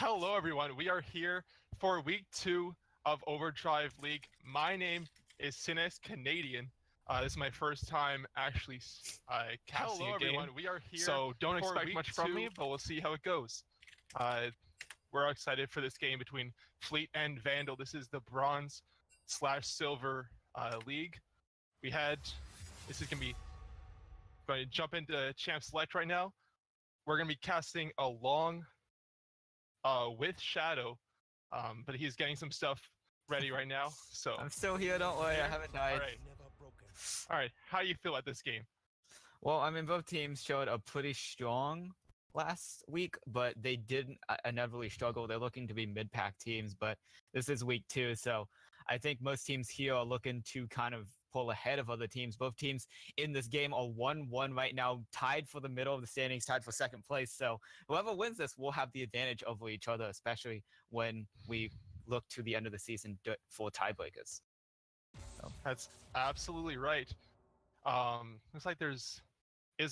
Hello, everyone. We are here for week 2 of OverDrive League. My name is Sinus Canadian. This is my first time actually casting Hello, a game. everyone. We are here So don't for expect week much from me, 2. but we'll see how it goes. We're excited for this game between Fleet and Vandal. This is the bronze/silver league. This is going to jump into Champ Select right now. We're going to be casting along with Shadow, but he's getting some stuff ready right now. So I'm still here, don't worry, I haven't died. All right. How do you feel at this game? Well, I mean, both teams showed a pretty strong last week, but they did inevitably struggle. They're looking to be mid-pack teams, but this is week 2, so I think most teams here are looking to kind of pull ahead of other teams. Both teams in this game are 1-1 right now, tied for the middle of the standings, tied for second place. So whoever wins this will have the advantage over each other, especially when we look to the end of the season for tiebreakers. So. That's absolutely right. Looks like is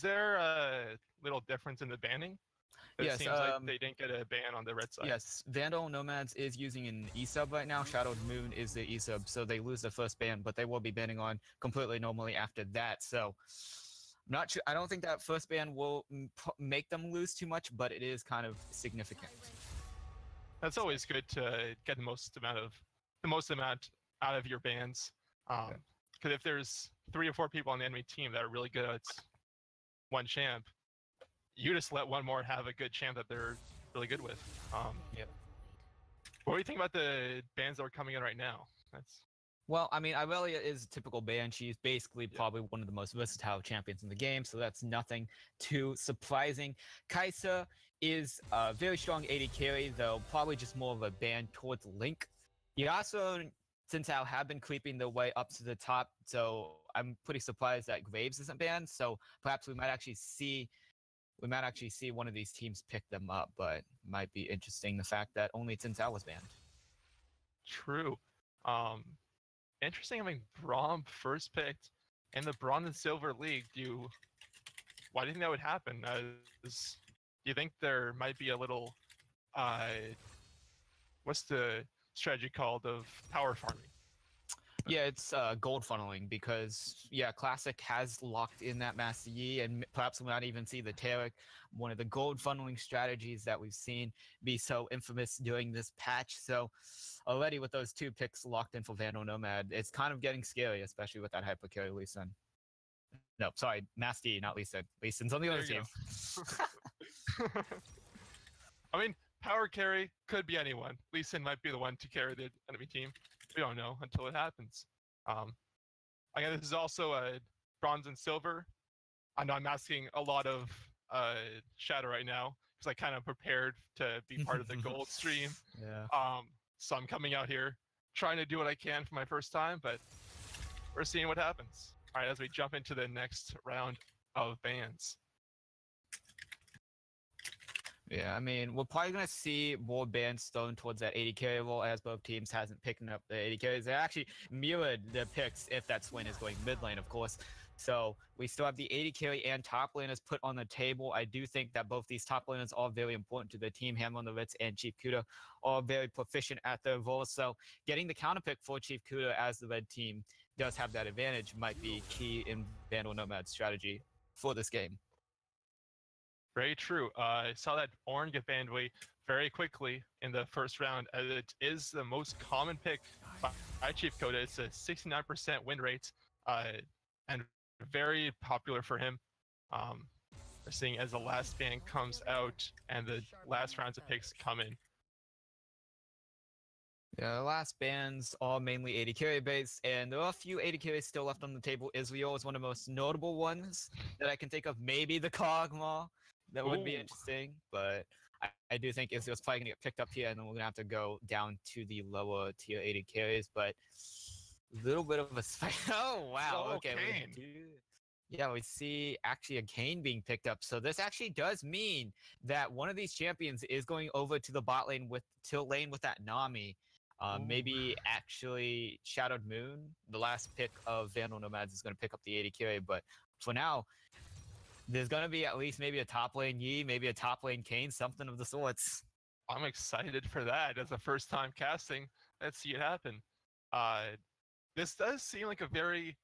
there a little difference in the banning? It seems like they didn't get a ban on the red side. Yes, Vandal Nomads is using an E-sub right now. Shadowed Moon is the E-sub, so they lose the first ban, but they will be banning on completely normally after that. So I'm not sure. I don't think that first ban will make them lose too much, but it is kind of significant. That's always good to get the most amount out of your bans. Because if there's 3 or 4 people on the enemy team that are really good at one champ, you just let one more have a good champ that they're really good with. Yep. What do you think about the bans that are coming in right now? Well, I mean, Irelia is a typical ban. She's basically probably one of the most versatile champions in the game, so that's nothing too surprising. Kai'Sa is a very strong AD carry, though probably just more of a ban towards Link. Yasuo and Xin have been creeping their way up to the top, so I'm pretty surprised that Graves isn't banned, so perhaps we might actually see one of these teams pick them up, but it might be interesting the fact that only Xin was banned. True. Interesting having Braum first picked in the Bronze and Silver League. Why do you think that would happen? Do you think there might be a little, what's the strategy called of power farming? Yeah, it's gold funneling because, Classic has locked in that Master Yi, and perhaps we might even see the Tarek, one of the gold funneling strategies that we've seen be so infamous during this patch. So already with those 2 picks locked in for Vandal Nomad, it's kind of getting scary, especially with that hyper carry Lee Sin. No, sorry, Master Yi, not Lee Sin. Lee Sin's on the other team. I mean, power carry could be anyone. Lee Sin might be the one to carry the enemy team. We don't know until it happens. Again, this is also a bronze and silver. I know I'm asking a lot of Shadow right now because I kind of prepared to be part of the gold stream. Yeah. So I'm coming out here trying to do what I can for my first time, but we're seeing what happens. All right, as we jump into the next round of bans. Yeah, I mean, we're probably going to see more bans thrown towards that 80 carry role as both teams hasn't picked up the 80 carries. They actually mirrored the picks if that Swin is going mid lane, of course. So we still have the 80 carry and top laners put on the table. I do think that both these top laners are very important to the team. Hammer on the Ritz and Chief Kuda are very proficient at their roles. So getting the counter pick for Chief Kuda as the red team does have that advantage might be key in Vandal Nomad's strategy for this game. Very true. I saw that Ornn get banned very quickly in the first round, as it is the most common pick by Chief Kuda. It's a 69% win rate, and very popular for him. We're seeing as the last ban comes out and the last rounds of picks come in. Yeah, the last bans are mainly 80 carry based, and there are a few 80 carries still left on the table. Israel is one of the most notable ones that I can think of. Maybe the Kog'Maw. That would be interesting, but I do think Israel's probably going to get picked up here, and then we're going to have to go down to the lower tier 80 carries, but a little bit of a spike. Oh, wow. Okay. We see actually a Kayn being picked up. So this actually does mean that one of these champions is going over to the bot lane with tilt lane with that Nami. Maybe actually Shadowed Moon, the last pick of Vandal Nomads, is going to pick up the 80 carry, but for now, there's going to be at least maybe a top lane Yi, maybe a top lane Kayn, something of the sorts. I'm excited for that. As a first time casting, let's see it happen. Uh, this does seem like a very,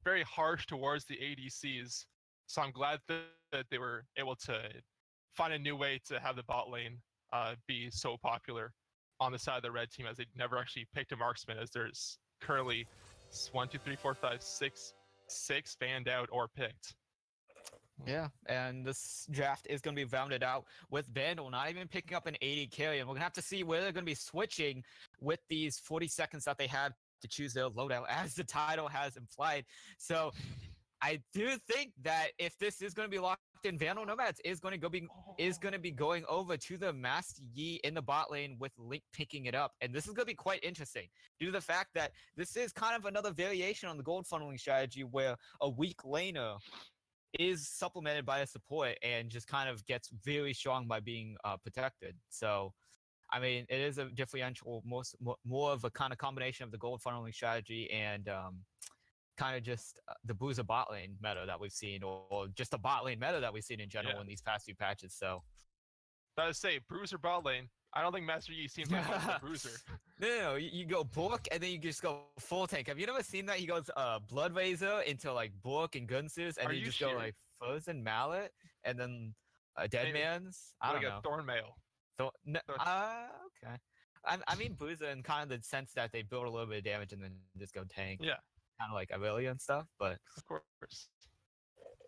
very harsh towards the ADCs. So I'm glad that they were able to find a new way to have the bot lane be so popular on the side of the red team, as they never actually picked a marksman, as there's currently 1, 2, 3, 4, 5, 6 banned out or picked. Yeah, and this draft is going to be rounded out with Vandal not even picking up an 80 carry, and we're going to have to see where they're going to be switching with these 40 seconds that they have to choose their loadout, as the title has implied. So I do think that if this is going to be locked in, Vandal Nomads is going to be going over to the Master Yi in the bot lane with Link picking it up, and this is going to be quite interesting due to the fact that this is kind of another variation on the gold funneling strategy, where a weak laner is supplemented by a support and just kind of gets very strong by being protected. So, I mean, it is a differential, more of a kind of combination of the gold funneling strategy and kind of just the Boozer bot lane meta that we've seen, or just the bot lane meta that we've seen in general in these past few patches. So, That is say, Bruiser bot lane. I don't think Master Yi seems like a Bruiser. No, you go Bork and then you just go full tank. Have you never seen that? He goes Blood Razor into like Bork and Gunsus, and Are then you you just go serious? like Frozen Mallet, and then Dead Maybe Man's. I like don't a know. Thornmail. Okay. I mean Booza in kind of the sense that they build a little bit of damage and then just go tank. Yeah, Kind of like Aurelia and stuff, but of course.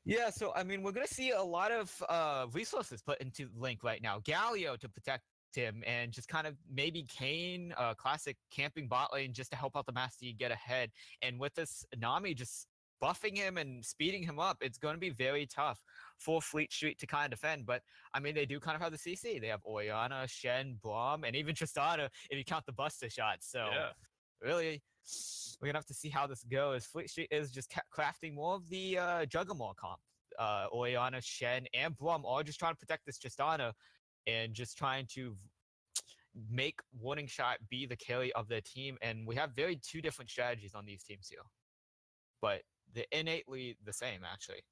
yeah, so I mean, we're gonna see a lot of resources put into Link right now. Galio to protect him, and just kind of maybe Kane, classic camping bot lane, just to help out the Master Yi get ahead. And with this Nami just buffing him and speeding him up, it's going to be very tough for Fleet Street to kind of defend. But I mean, they do kind of have the CC. They have Orianna, Shen, Braum, and even Tristana if you count the Buster shots. So Yeah. really, we're gonna have to see how this goes. Fleet Street is just crafting more of the Juggernaut comp. Orianna, Shen, and Blum all just trying to protect this Tristana and just trying to make Warning Shot be the carry of their team. And we have very two different strategies on these teams here, but they're innately the same, actually.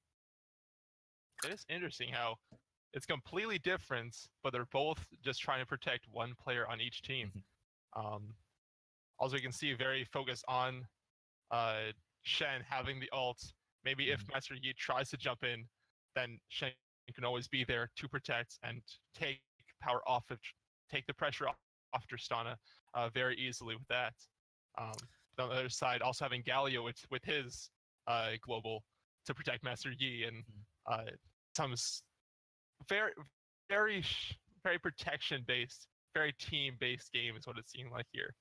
It is interesting how it's completely different, but they're both just trying to protect one player on each team. Also, you can see very focused on Shen having the ult. Maybe if Master Yi tries to jump in, then Shen can always be there to protect and take take the pressure off Tristana very easily with that. On the other side, also having Galio with his global to protect Master Yi, and some very, very, very protection-based, very team-based game is what it seemed like here.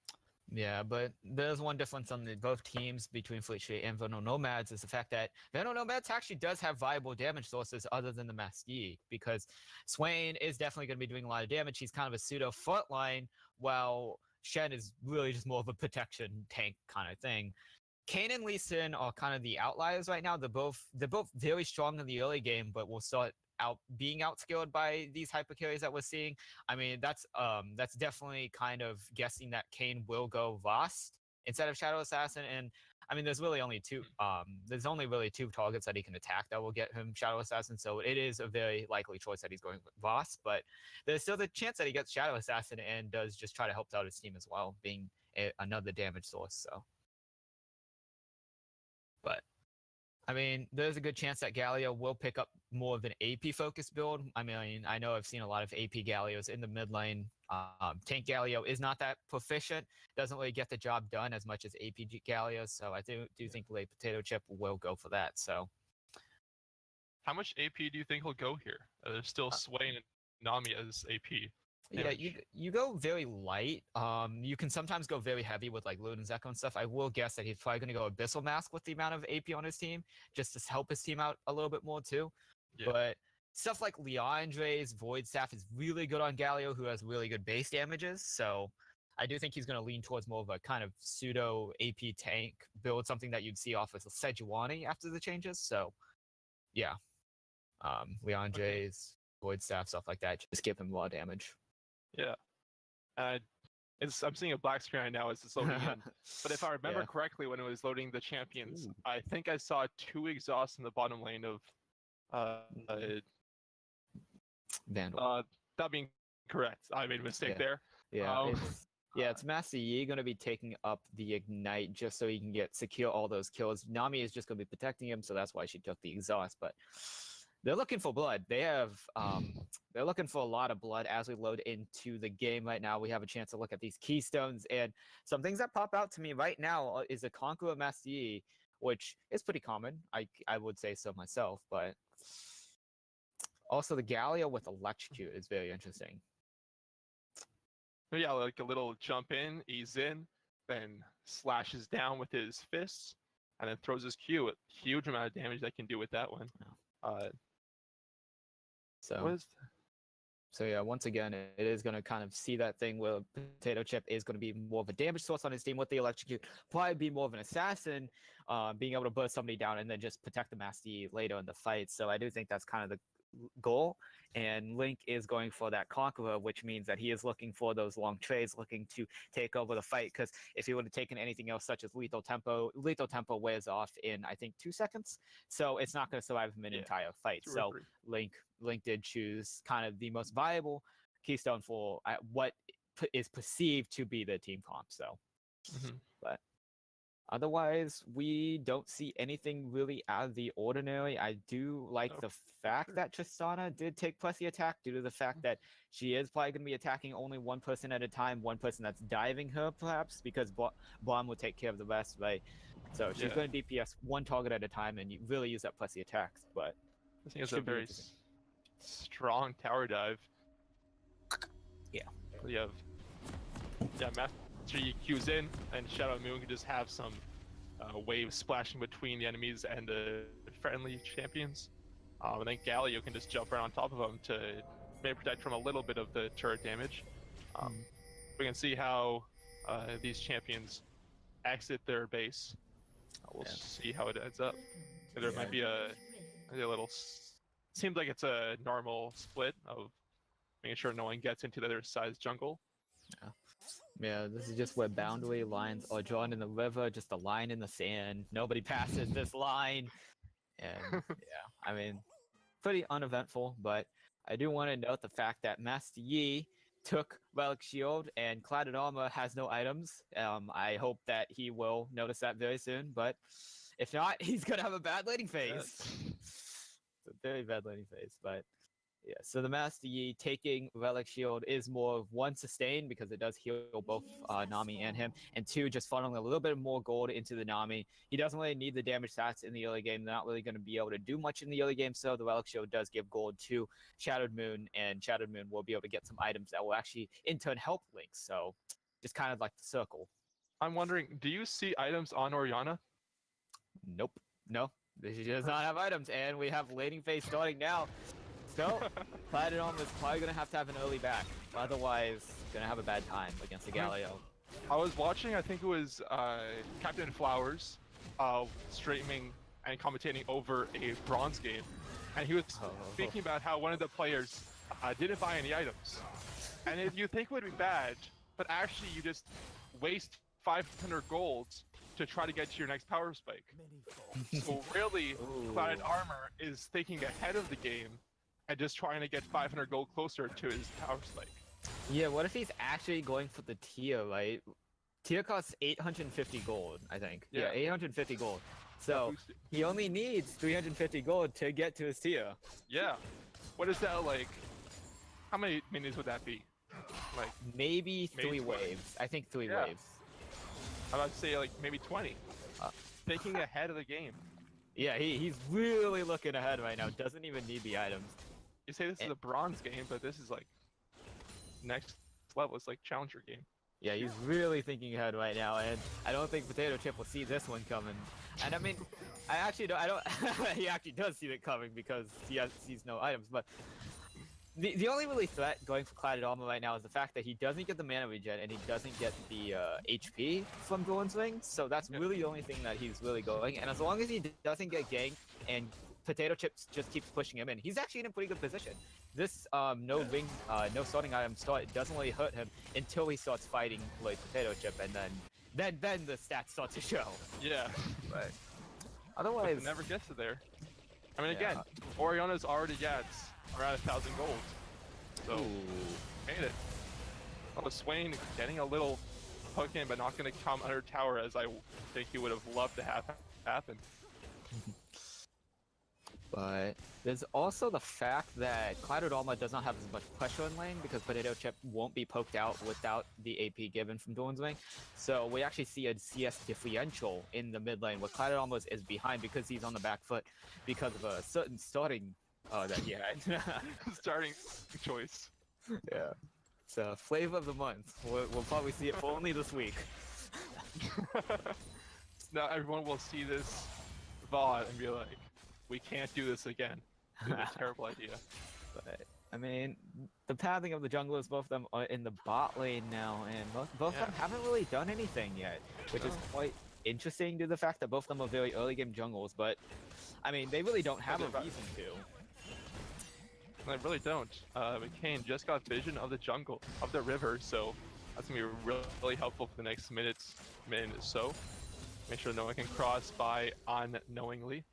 Yeah, but there's one difference on both teams between Fleet Street and Vandal Nomads is the fact that Vandal Nomads actually does have viable damage sources other than the Master Yi, because Swain is definitely going to be doing a lot of damage. He's kind of a pseudo frontline, while Shen is really just more of a protection tank kind of thing. Kane and Lee Sin are kind of the outliers right now. They're both very strong in the early game, but will start being outscaled by these hyper carries that we're seeing. I mean, that's definitely kind of guessing that Kane will go Vost instead of Shadow Assassin. And I mean, there's really only two targets that he can attack that will get him Shadow Assassin. So it is a very likely choice that he's going with Vost, but there's still the chance that he gets Shadow Assassin and does just try to help out his team as well, being another damage source. So, but I mean, there's a good chance that Galio will pick up more of an AP focused build. I mean, I know I've seen a lot of AP Galios in the mid lane. Tank Galio is not that proficient, doesn't really get the job done as much as AP Galio. So I do think Late Potato Chip will go for that. So, how much AP do you think he'll go here? There's still Swain and Nami as AP. Yeah, you go very light. You can sometimes go very heavy with like Luden's Echo and stuff. I will guess that he's probably going to go Abyssal Mask with the amount of AP on his team, just to help his team out a little bit more too. Yeah. But stuff like Leandre's Void Staff is really good on Galio, who has really good base damages. So I do think he's going to lean towards more of a kind of pseudo AP tank build, something that you'd see off of Sejuani after the changes. So yeah, Leandre's Void Staff, stuff like that, just give him a lot of damage. Yeah, I'm seeing a black screen right now as it's loading in. But if I remember correctly, when it was loading the champions, I think I saw 2 exhausts in the bottom lane of Vandal. That being Correct. I made a mistake Yeah. there. Yeah, Um, it's Master Yi gonna be taking up the ignite just so he can secure all those kills. Nami is just gonna be protecting him, so that's why she took the exhaust. But they're looking for blood. They're looking for a lot of blood as we load into the game right now. We have a chance to look at these keystones, and some things that pop out to me right now is a Conqueror Master Yi, which is pretty common. I would say so myself, but also the Galio with Electrocute is very interesting. yeah, like a little jump in, ease in, then slashes down with his fists, and then throws his Q. A huge amount of damage that can do with that one. So what is So yeah, once again, it is going to kind of see that thing where Potato Chip is going to be more of a damage source on his team with the Electrocute, probably be more of an assassin, being able to burst somebody down and then just protect the Master Yi later in the fight. So I do think that's kind of the goal. And Link is going for that Conqueror, which means that he is looking for those long trades, looking to take over the fight. Because if he would have taken anything else, such as Lethal Tempo wears off in, I think, 2 seconds. So it's not going to survive him an entire fight. So Link did choose kind of the most viable keystone for what is perceived to be the team comp. So, but otherwise, we don't see anything really out of the ordinary. I do like the fact that Tristana did take plus the attack due to the fact that she is probably going to be attacking only one person at a time, one person that's diving her perhaps, because Bomb will take care of the rest, right? So she's going to DPS one target at a time and you really use that plus the attacks, but I think it's a very strong tower dive. Yeah. You have Master Yi Q's in, and Shadow Moon can just have some waves splashing between the enemies and the friendly champions. And then Galio can just jump right on top of them to maybe protect from a little bit of the turret damage. We can see how these champions exit their base. We'll see how it ends up. There might be a little... Seems like it's a normal split of making sure no one gets into the other side's jungle. Yeah, this is just where boundary lines are drawn in the river, just a line in the sand. Nobody passes this line. And I mean, pretty uneventful, but I do want to note the fact that Master Yi took Relic Shield and Clouded Armor has no items. I hope that he will notice that very soon, but if not, he's going to have a bad laning phase. It's a very bad laning phase, but yeah, so the Master Yi taking Relic Shield is more of one, sustain because it does heal both Nami and him, and two, just funneling a little bit more gold into the Nami. He doesn't really need the damage stats in the early game. They're not really going to be able to do much in the early game, so the Relic Shield does give gold to Shadowed Moon, and Shadowed Moon will be able to get some items that will actually in turn help Link. So just kind of like the circle. I'm wondering, do you see items on Orianna? Nope. No. She does not have items, and we have laning phase starting now. So, Platinum is probably going to have an early back. Otherwise, going to have a bad time against the Galio. I was watching, I think it was Captain Flowers streaming and commentating over a bronze game. And he was speaking about how one of the players didn't buy any items. And you think it would be bad, but actually you just waste 500 gold to try to get to your next power spike. So really, Clouded Armor is thinking ahead of the game and just trying to get 500 gold closer to his power spike. Yeah, what if he's actually going for the tier, right? Tier costs 850 gold, I think. Yeah, 850 gold. So he only needs 350 gold to get to his tier. Yeah. What is that like? How many minis would that be? Like maybe 3 waves. I think 3 waves. I'm about to say like maybe 20. Thinking ahead of the game. Yeah, he's really looking ahead right now. Doesn't even need the items. You say this is a bronze game, but this is like next level. It's like challenger game. Yeah, he's really thinking ahead right now, and I don't think Potato Chip will see this one coming. And I mean, I don't. He actually does see it coming because he sees no items. But the only really threat going for Clouded Armor right now is the fact that he doesn't get the mana regen and he doesn't get the HP from Dawn's Wings. So that's really the only thing that he's really going. And as long as he doesn't get ganked and Potato Chips just keeps pushing him in, he's actually in a pretty good position. This no starting item start doesn't really hurt him until he starts fighting like Potato Chip, and then the stats start to show. Yeah. But otherwise, it never gets to there. I mean, again, Orianna's already at around 1,000 gold. So Made it. Oh, Swain getting a little hook in, but not going to come under tower as I think he would have loved to have happen. But there's also the fact that Clouded Armor does not have as much pressure in lane because Potato Chip won't be poked out without the AP given from Dawn's Wing. So we actually see a CS differential in the mid lane where Clouded Armor is behind because he's on the back foot because of a certain starting that he had. Starting choice. Yeah. It's a flavor of the month. We'll probably see it for only this week. Now everyone will see this VOD and be like, we can't do this again. It's a terrible idea. But I mean, the pathing of the junglers, both of them are in the bot lane now, and both of them haven't really done anything yet, which is quite interesting due to the fact that both of them are very early game jungles. But I mean, they really don't have a reason to. I really don't. McCain just got vision of the jungle, of the river, so that's gonna be really helpful for the next minute or so. Make sure no one can cross by unknowingly.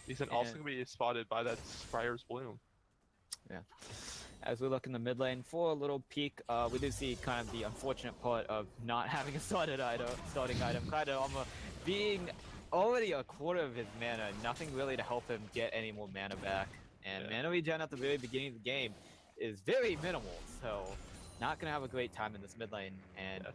He's also gonna be spotted by that Spryer's Bloom. Yeah. As we look in the mid lane for a little peek, we do see kind of the unfortunate part of not having a starting item. Clouded Armor being already a quarter of his mana, nothing really to help him get any more mana back. And mana regen at the very beginning of the game is very minimal, so not gonna have a great time in this mid lane. And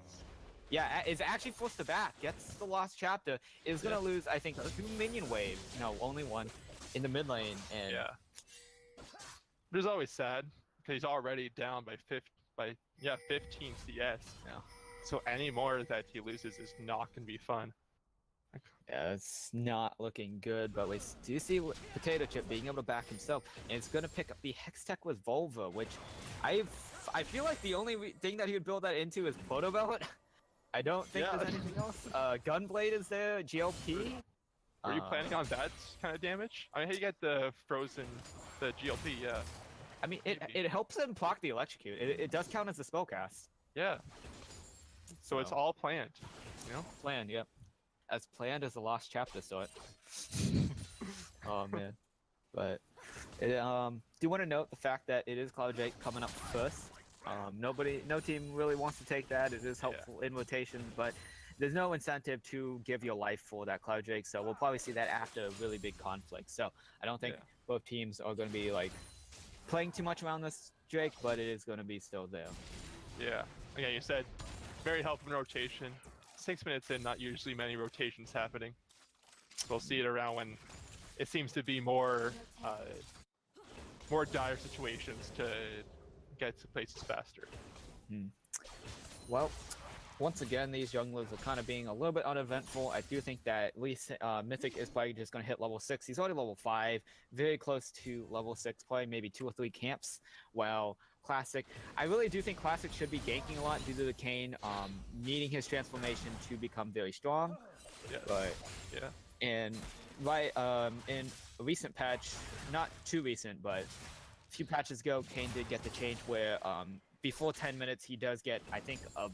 yeah, is actually forced to back, gets the lost chapter, is gonna lose, I think, 2 minion waves. No, only 1 in the mid lane. And it was always sad because he's already down by 15 CS. Yeah. So any more that he loses is not gonna be fun. Yeah, it's not looking good, but we do see Potato Chip being able to back himself, and it's going to pick up the Hextech with Volva, which I feel like the only thing that he would build that into is Photo Belt. I don't think there's anything else. Gunblade is there, GLP. Were you planning on that kind of damage? I mean, how you get the frozen, the GLP, yeah. I mean, it helps him block the electrocute. It does count as a spellcast. Yeah. So it's all planned, you know? Planned, yep. As planned as the lost chapter start. Oh man. But do want to note the fact that it is Cloud Drake coming up first. No team really wants to take that. It is helpful in rotations, but there's no incentive to give your life for that Cloud Drake, so we'll probably see that after a really big conflict. So I don't think both teams are going to be like playing too much around this Drake, but it is going to be still there. Yeah. Again, you said very helpful in rotation. 6 minutes in, not usually many rotations happening. We'll see it around when it seems to be more dire situations to get to places faster. Well, once again, these junglers are kind of being a little bit uneventful. I do think that at least Mythic is probably just going to hit level 6. He's already level 5, very close to level 6, probably maybe 2 or 3 camps, while Classic, I really do think Classic should be ganking a lot due to the Kayn needing his transformation to become very strong. But in a recent patch, not too recent, but a few patches ago, Kayn did get the change where before 10 minutes he does get, I think, a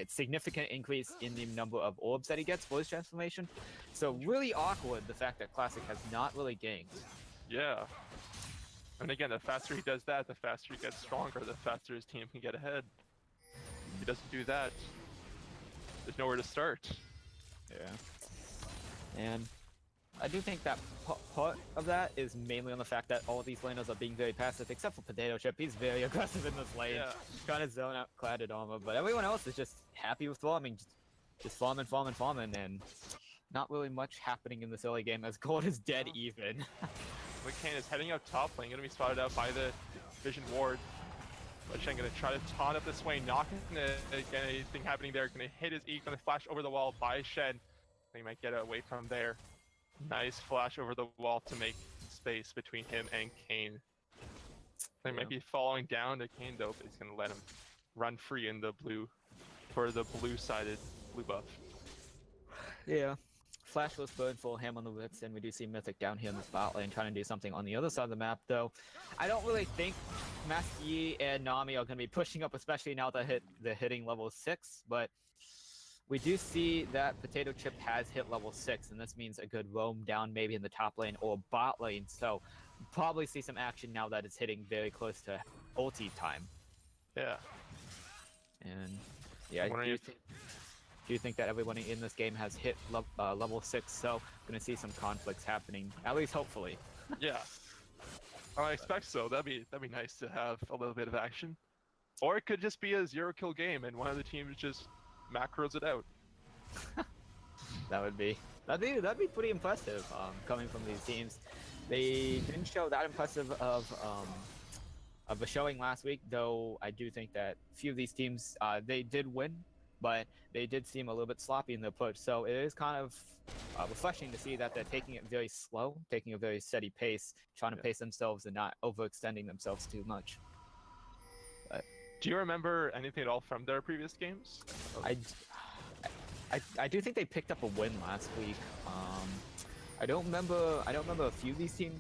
significant increase in the number of orbs that he gets for his transformation. So really awkward the fact that Classic has not really ganked. Yeah. And again, the faster he does that, the faster he gets stronger, the faster his team can get ahead. If he doesn't do that, there's nowhere to start. Yeah. And I do think that part of that is mainly on the fact that all of these laners are being very passive, except for Potato Chip. He's very aggressive in this lane, trying to zone out Clouded Armor, but everyone else is just happy with farming, just farming, and not really much happening in this early game as Gold is dead even. McCain is heading up top lane, going to be spotted out by the Vision Ward. But Shen going to try to taunt up this way, not going to get anything happening there. Going to hit his E, going to flash over the wall by Shen. He might get away from there. Nice flash over the wall to make space between him and Kayn. They might be following down to Kayn though, but he's going to let him run free in the blue, for the blue-sided blue buff. Yeah. Flashless burn full ham on the whips, and we do see Mythic down here in this bot lane trying to do something on the other side of the map, though. I don't really think Master Yi and Nami are going to be pushing up, especially now that they're hitting level 6, but we do see that Potato Chip has hit level 6, and this means a good roam down maybe in the top lane or bot lane, so probably see some action now that it's hitting very close to ulti time. Yeah. And yeah, I'm wondering if do you think that everyone in this game has hit level 6? So gonna see some conflicts happening, at least hopefully. yeah. I expect so. That'd be nice to have a little bit of action. Or it could just be a 0-kill game and one of the teams just macros it out. That'd be pretty impressive. Coming from these teams, they didn't show that impressive of a showing last week. Though I do think that a few of these teams they did win, but they did seem a little bit sloppy in their push. So it is kind of refreshing to see that they're taking it very slow, taking a very steady pace, trying to pace themselves and not overextending themselves too much. Do you remember anything at all from their previous games? I do think they picked up a win last week. I don't remember a few of these team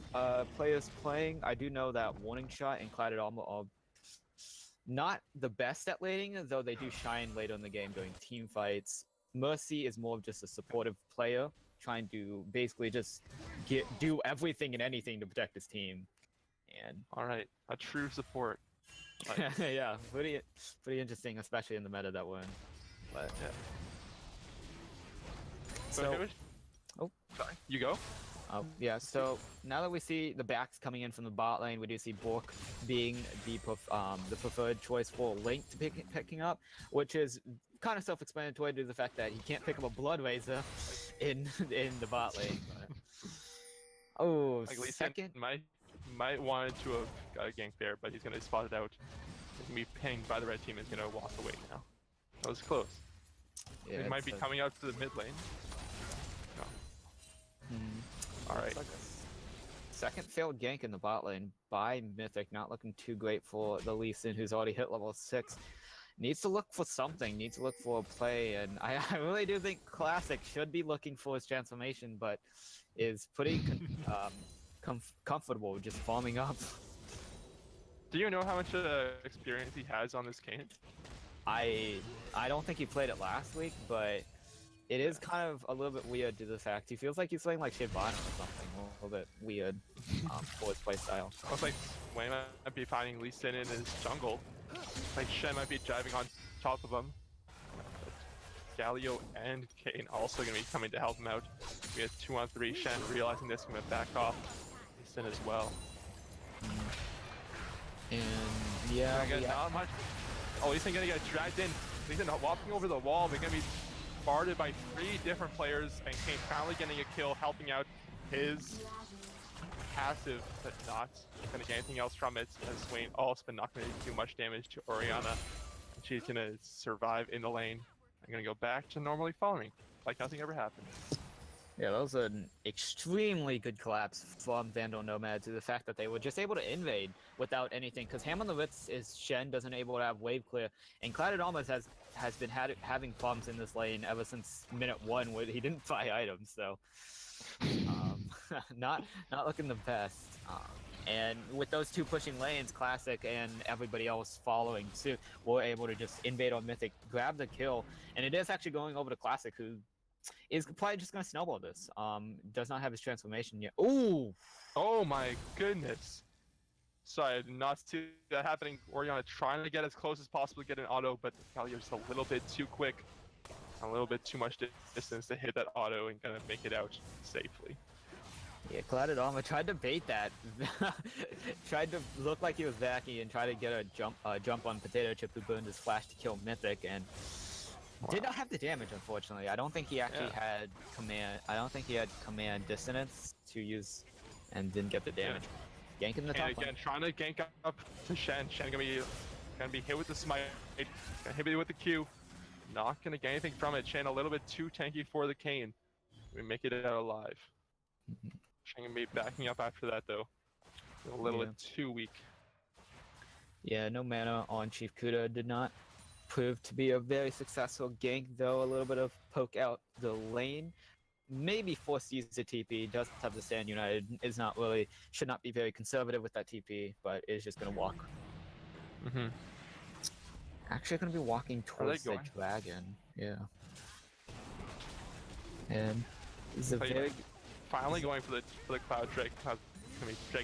players playing. I do know that Warning Shot and Clouded Armor are not the best at laning, though they do shine later in the game during team fights. Mercy is more of just a supportive player, trying to basically just do everything and anything to protect his team. And All right, a true support. yeah, pretty interesting, especially in the meta that we're in. But Yeah. so, oh, sorry, you go. yeah. So now that we see the backs coming in from the bot lane, we do see Bork being the preferred choice for Link to picking up, which is kind of self-explanatory due to the fact that he can't pick up a Blood Razor in the bot lane. But... Oh, Like Lee second. might want to have got a gank there, but he's gonna spot it out. He's gonna be pinged by the red team. Is gonna walk away now. That was close. Yeah, He might be coming out to the mid lane. No. All right. Like a second failed gank in the bot lane by Mythic, not looking too great for the Lee Sin, who's already hit level 6. Needs to look for something, needs to look for a play, and I really do think Classic should be looking for his transformation, but is pretty comfortable just farming up. Do you know how much experience he has on this Kayn? I don't think he played it last week, but it is kind of a little bit weird due to the fact he feels like he's playing like Shade Bottom or something, a little bit weird for his playstyle. Looks like Wayne might be finding Lee Sin in his jungle. Like Shen might be driving on top of him. Galio and Kayn also gonna be coming to help him out. We have 2-on-3. Shen realizing this, gonna back off. Lee Sin as well. And yeah, not much. Oh, Lee Sin gonna get dragged in. Lee Sin walking over the wall. They're gonna be barded by 3 different players, and Kayn finally getting a kill, helping out his passive, but not gonna get anything else from it, as Wayne also been not gonna do much damage to Orianna. And she's gonna survive in the lane. I'm gonna go back to normally farming, like nothing ever happened. Yeah, that was an extremely good collapse from Vandal Nomad to the fact that they were just able to invade without anything. Because Ham on the Ritz is Shen doesn't able to have wave clear, and Clouded Almost has been having problems in this lane ever since minute 1 where he didn't buy items. So not looking the best. And with those 2 pushing lanes, Classic and everybody else following suit, were able to just invade on Mythic, grab the kill, and it is actually going over to Classic, who is probably just going to snowball this. Does not have his transformation yet. Ooh! Oh my goodness! Sorry, I did not see that happening. Orianna trying to get as close as possible to get an auto, but Galio's just a little bit too quick. A little bit too much distance to hit that auto and gonna make it out safely. Yeah, Clouded Armor tried to bait that. Tried to look like he was Vacky and try to get a jump on Potato Chip, who burned his flash to kill Mythic, and did not have the damage, unfortunately. I don't think he actually had command. I don't think he had command dissonance to use, and didn't get the damage. Ganking the top again, lane. trying to gank up to Shen. Shen gonna be hit with the smite. Gonna hit me with the Q. Not gonna get anything from it. Shen a little bit too tanky for the Kayn. We make it out alive. Shen gonna be backing up after that though. A little bit too weak. Yeah, no mana on Chief Kuda did not prove to be a very successful gank, though. A little bit of poke out the lane. Maybe force to use the TP. Does have the Stand United. Is not really, should not be very conservative with that TP, but is just going to walk. Actually going to be walking towards the dragon. Yeah. And this is a very... Finally going for the Cloud Drake. Drake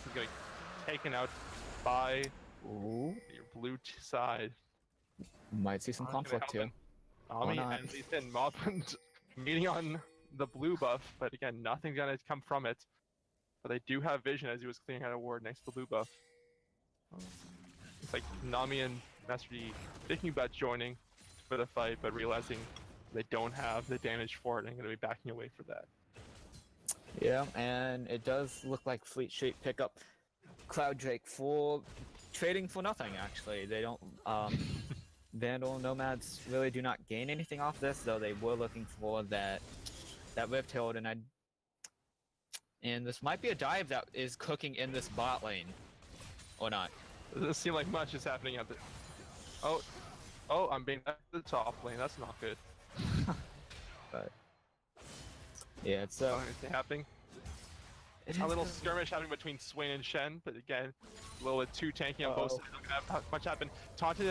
is going to be taken out by Ooh, Your blue side. might see some Not gonna conflict help here. Nami not? and Lee Sin Mothman meeting on the blue buff, but again, nothing's gonna come from it. But they do have vision as he was clearing out a ward next to the blue buff. It's like Nami and Master Yi thinking about joining for the fight, but realizing they don't have the damage for it and gonna be backing away for that. Yeah, and it does look like Fleet Street pick up Cloud Drake for trading for nothing, actually. They don't, Vandal Nomads really do not gain anything off this, though they were looking for that Rift Hilt, and this might be a dive that is cooking in this bot lane. Or not. It doesn't seem like much is happening at the... Oh, I'm being at the top lane, that's not good. But yeah, it's Anything happening? A little skirmish happening between Swain and Shen, but again, a little bit too tanky on both sides. Not gonna have much happen. Taunted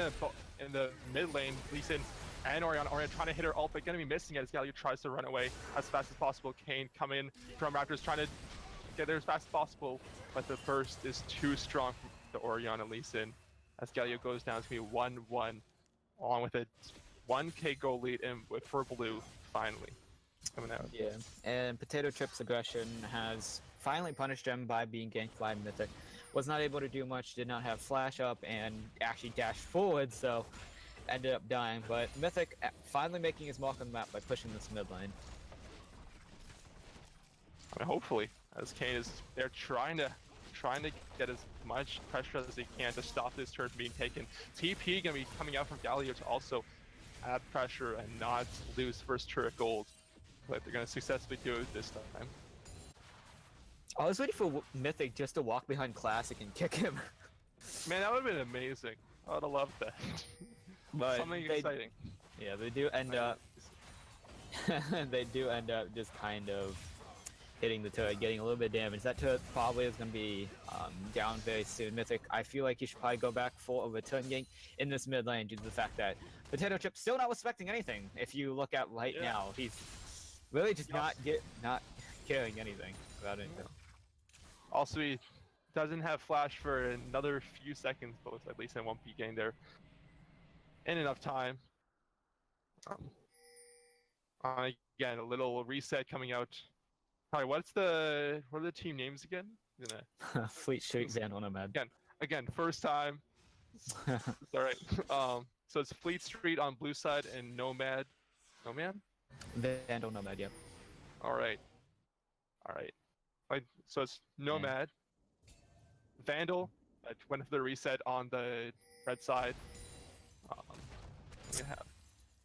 in the mid lane, Lee Sin and Orion trying to hit her ult, but gonna be missing it as Galio tries to run away as fast as possible. Kane come in from Raptors trying to get there as fast as possible, but the burst is too strong from the Orion and Lee Sin as Galio goes down. It's gonna be 1-1, along with a 1k goal lead for blue finally coming out. Yeah, and Potato Chip's aggression has finally punished him by being ganked by Mythic. Was not able to do much, did not have flash up, and actually dashed forward, so ended up dying. But Mythic finally making his mark on the map by pushing this mid lane. I mean, hopefully, as Kane is there trying to get as much pressure as he can to stop this turn from being taken. TP gonna be coming out from Galio to also add pressure and not lose first turret gold. But they're gonna successfully do it this time. I was waiting for Mythic just to walk behind Classic and kick him. Man, that would have been amazing. I would have loved that. But Something exciting. Yeah, they do end up. They do end up just kind of hitting the turret, getting a little bit of damage. That turret probably is going to be down very soon. Mythic, I feel like you should probably go back for a return gank in this mid lane due to the fact that Potato Chip still not respecting anything. If you look at right now, he's really just not caring anything about anything. Also, he doesn't have flash for another few seconds, but at least it won't be getting there in enough time. Again, a little reset coming out. Hi, what are the team names again? Fleet Street Vandal Nomad. Again, first time. It's all right. So it's Fleet Street on blue side and Nomad. Vandal Nomad, yep. All right. So it's Nomad, Vandal. That went for the reset on the red side.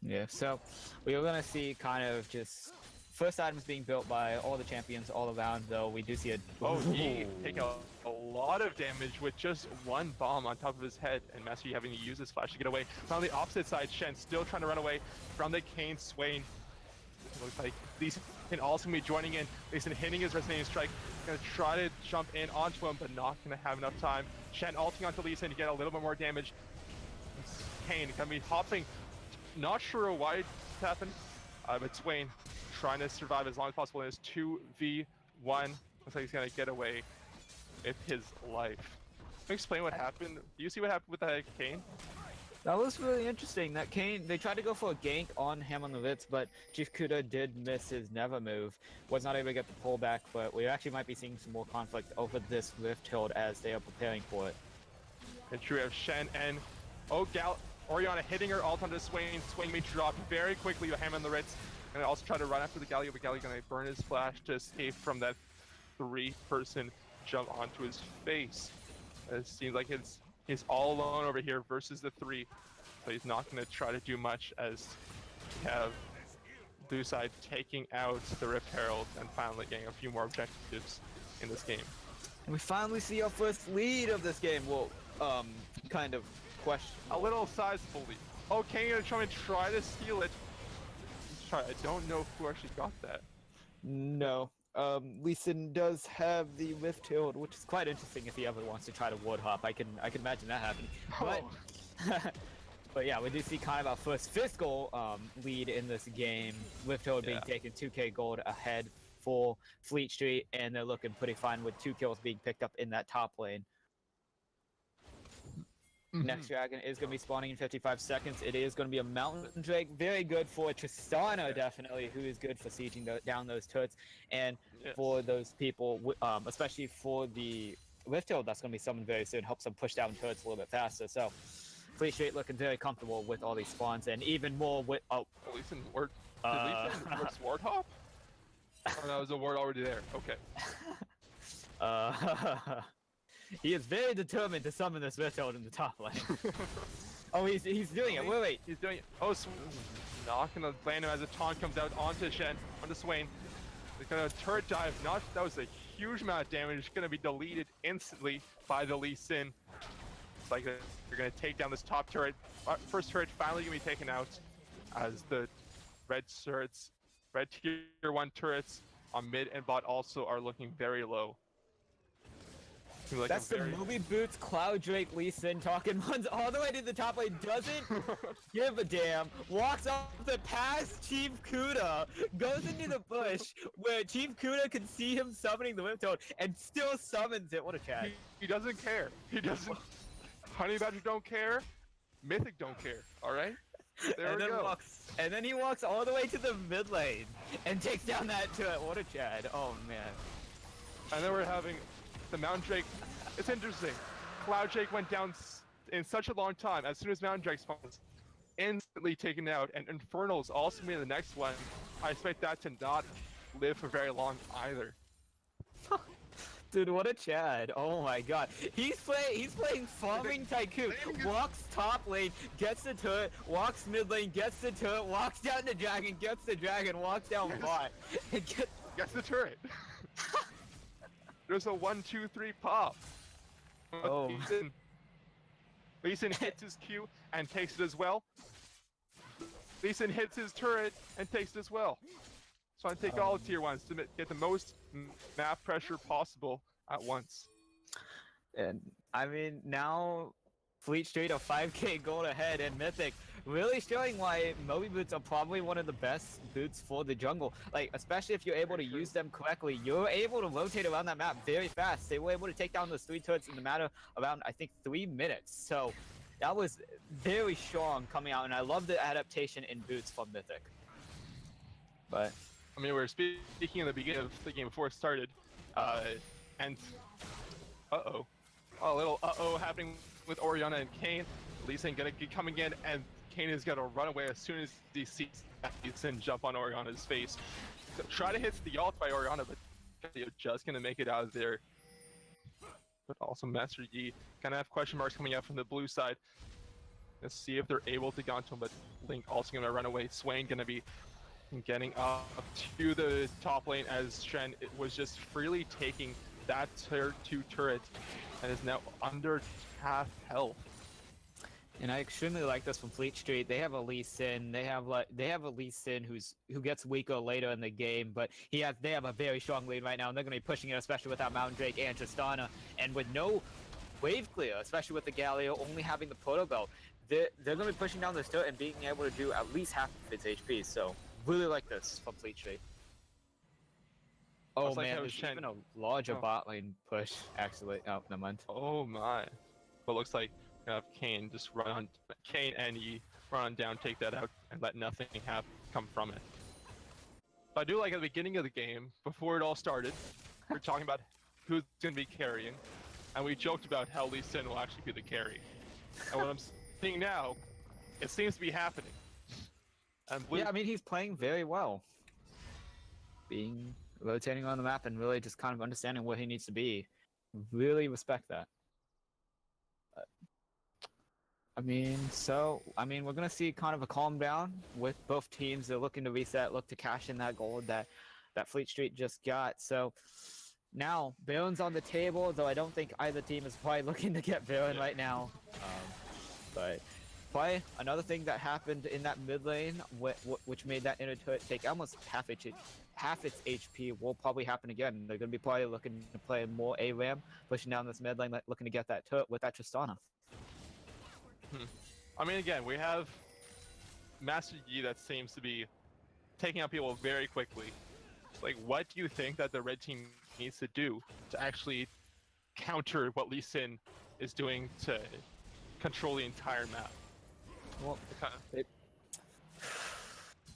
Yeah, so we are gonna see kind of just first items being built by all the champions all around, though we do see a... Oh, he take a lot of damage with just one bomb on top of his head, and Master Yi having to use his flash to get away. From the opposite side, Shen still trying to run away from the Kane Swain. It looks like these can also be joining in. Mason hitting his resonating strike. Gonna try to jump in onto him, but not gonna have enough time. Shen ulting onto Lee Sin to get a little bit more damage. Kane gonna be hopping. Not sure why it happened, but Swain trying to survive as long as possible in his 2v1. Looks like he's gonna get away with his life. Can you explain what happened? Do you see what happened with that Kane? That was really interesting. That Kane, they tried to go for a gank on him on the Ritz, but Chief Kuda did miss his Never move. Was not able to get the pullback, but we actually might be seeing some more conflict over this Rift Hilt as they are preparing for it. And true, we have Shen and Oriana hitting her ult onto Swain. Swain may drop very quickly to hammer on the Ritz. And also try to run after the Galio, but Galio gonna burn his flash to escape from that 3-person jump onto his face. It seems like he's all alone over here versus the 3. So he's not gonna try to do much as we have blue side taking out the Rift Herald and finally getting a few more objectives in this game. And we finally see our first lead of this game. Well, kind of question. A little sizable lead. Oh, Kane gonna try to steal it. I don't know who actually got that. No. Lee Sin does have the Rift Hilt, which is quite interesting if he ever wants to try to ward hop. I can imagine that happening. But, but yeah, we do see kind of our first fiscal lead in this game. Rift Hilt being taken 2k gold ahead for Fleet Street, and they're looking pretty fine with 2 kills being picked up in that top lane. Next dragon is going to be spawning in 55 seconds. It is going to be a Mountain Drake. Very good for Tristana, definitely, who is good for sieging down those turrets. And for those people, especially for the Rift Hill that's going to be summoned very soon, helps them push down turrets a little bit faster. So, Fleet Street looking very comfortable with all these spawns, and even more with... At least in word... At least in Sword Hop? Oh, that was a word already there. Okay. He is very determined to summon this Rift Hill in the top lane. Oh, he's doing it. Wait. He's doing it. Oh, not gonna land him as a taunt comes out onto Swain. He's gonna turret dive. That was a huge amount of damage. Gonna be deleted instantly by the Lee Sin. It's like they're gonna take down this top turret. First turret finally gonna be taken out as the red tier 1 turrets on mid and bot also are looking very low. Like that's the movie boots Cloud Drake Lee Sin talking runs all the way to the top lane, doesn't give a damn, walks off the past Chief Kuda, goes into the bush where Chief Kuda can see him summoning the Whip Toad and still summons it. What a chat. He doesn't care. He doesn't. Honey Badger don't care. Mythic don't care. Alright? There we go. And then he walks all the way to the mid lane and takes down that turret. What a Chad. Oh man. And then we're having the Mountain Drake. It's interesting. Cloud Drake went down in such a long time. As soon as Mountain Drake spawns, instantly taken out. And Infernal's also being the next one. I expect that to not live for very long either. Dude, what a Chad. Oh my god. He's playing Farming Tycoon. Walks top lane, gets the turret, walks mid lane, gets the turret, walks down the dragon, gets the dragon, walks down bot, and gets the turret. There's a 1, 2, 3 pop. Oh. Lee Sin hits his Q and takes it as well. Lee Sin hits his turret and takes it as well. So I take all tier 1s to get the most map pressure possible at once. And I mean, now Fleet Street a 5k gold ahead, and Mythic really showing why Moby boots are probably one of the best boots for the jungle. Like, especially if you're able to use them correctly, you're able to rotate around that map very fast. They were able to take down those 3 turrets in the matter of around, I think, 3 minutes. So that was very strong coming out, and I love the adaptation in boots from Mythic. But I mean, we were speaking in the beginning of the game before it started, and a little happening with Orianna and Kayn. Lee Sin gonna be coming in, and Kayn is gonna run away as soon as he sees Lee Sin jump on Orianna's face. So try to hit the ult by Orianna, but you're just gonna make it out of there. But also Master Yi gonna have question marks coming out from the blue side. Let's see if they're able to get onto him, but Link also gonna run away. Swain gonna be getting up to the top lane as Shen was just freely taking that tier 2 turret and is now under half health. And I extremely like this from Fleet Street. They have a Lee Sin. They have a Lee Sin who gets weaker later in the game, but they have a very strong lead right now, and they're gonna be pushing it, especially without Mountain Drake and Tristana, and with no wave clear, especially with the Galio only having the Proto Belt. They're gonna be pushing down this turret and being able to do at least half of its HP. So really like this from Fleet Street. Oh man, there's even a larger bot lane push, actually. Oh, never mind. Oh my. But looks like we have Kayn just run on, Kayn and Yi run on down, take that out, and let nothing come from it. But I do like at the beginning of the game, before it all started, we were talking about who's going to be carrying, and we joked about how Lee Sin will actually be the carry. And what I'm seeing now, it seems to be happening. Yeah, I mean, he's playing very well. Rotating on the map and really just kind of understanding where he needs to be. Really respect that. I mean, we're going to see kind of a calm down with both teams. They're looking to reset, look to cash in that gold that Fleet Street just got. So now, Baron's on the table, though I don't think either team is probably looking to get Baron right now. But probably another thing that happened in that mid lane, which made that inner turret take almost half its HP, will probably happen again. They're going to be probably looking to play more ARAM, pushing down this mid lane, looking to get that turret with that Tristana. I mean, again, we have Master Yi that seems to be taking out people very quickly. Like, what do you think that the red team needs to do to actually counter what Lee Sin is doing to control the entire map. Well, Kinda-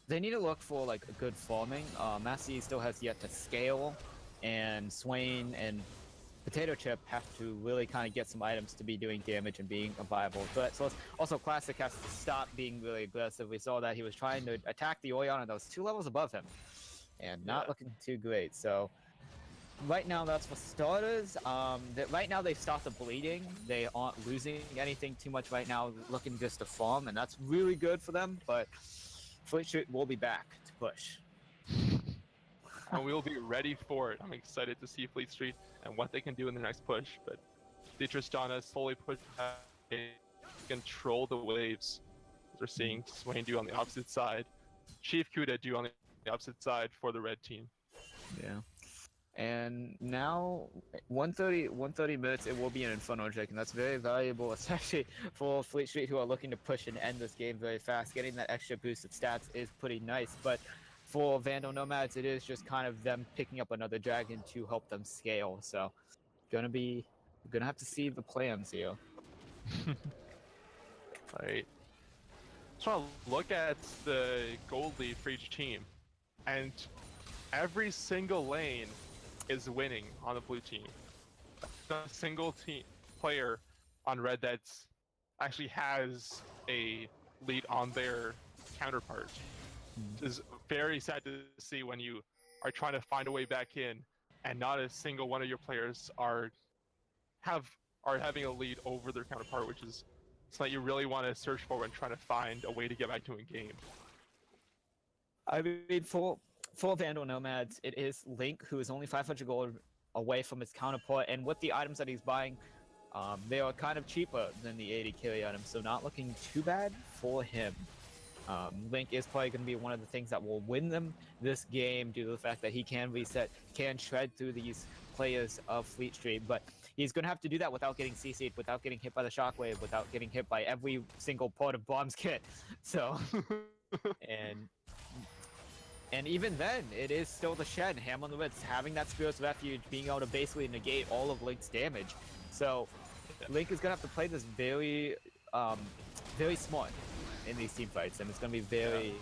they need to look for like a good farming. Massey still has yet to scale, and Swain and Potato Chip have to really kind of get some items to be doing damage and being a viable threat. So also Classic has to stop being really aggressive. We saw that he was trying to attack the Oriana that was 2 levels above him, and not looking too great. So right now, that's for starters. Right now they've stopped the bleeding. They aren't losing anything too much right now, looking just to farm, and that's really good for them. But Fleet Street will be back to push. and we'll be ready for it. I'm excited to see Fleet Street and what they can do in the next push. But the Tristana slowly push back and control the waves. As we're seeing Swain do on the opposite side, Chief Kuda do on the opposite side for the red team. Yeah. And now 130 minutes, it will be an Inferno Drake, and that's very valuable, especially for Fleet Street, who are looking to push and end this game very fast. Getting that extra boost of stats is pretty nice, but for Vandal Nomads, it is just kind of them picking up another dragon to help them scale. So, gonna have to see the plans here. Right. Just want to look at the gold lead for each team, and every single lane is winning on the blue team. Not a single team player on red that's actually has a lead on their counterpart. It's very sad to see when you are trying to find a way back in, and not a single one of your players are having a lead over their counterpart, which is something you really want to search for when trying to find a way to get back to a game. I mean, for Vandal Nomads, it is Link, who is only 500 gold away from his counterpart, and with the items that he's buying, they are kind of cheaper than the 80 carry items, so not looking too bad for him. Link is probably going to be one of the things that will win them this game due to the fact that he can reset, can shred through these players of Fleet Street, but he's going to have to do that without getting CC'd, without getting hit by the shockwave, without getting hit by every single part of Bomb's kit. So, and even then, it is still the Shed, Ham on the Wits, having that Spirit's Refuge, being able to basically negate all of Link's damage. So, Link is going to have to play this very, very smart in these team fights, and it's going to be very,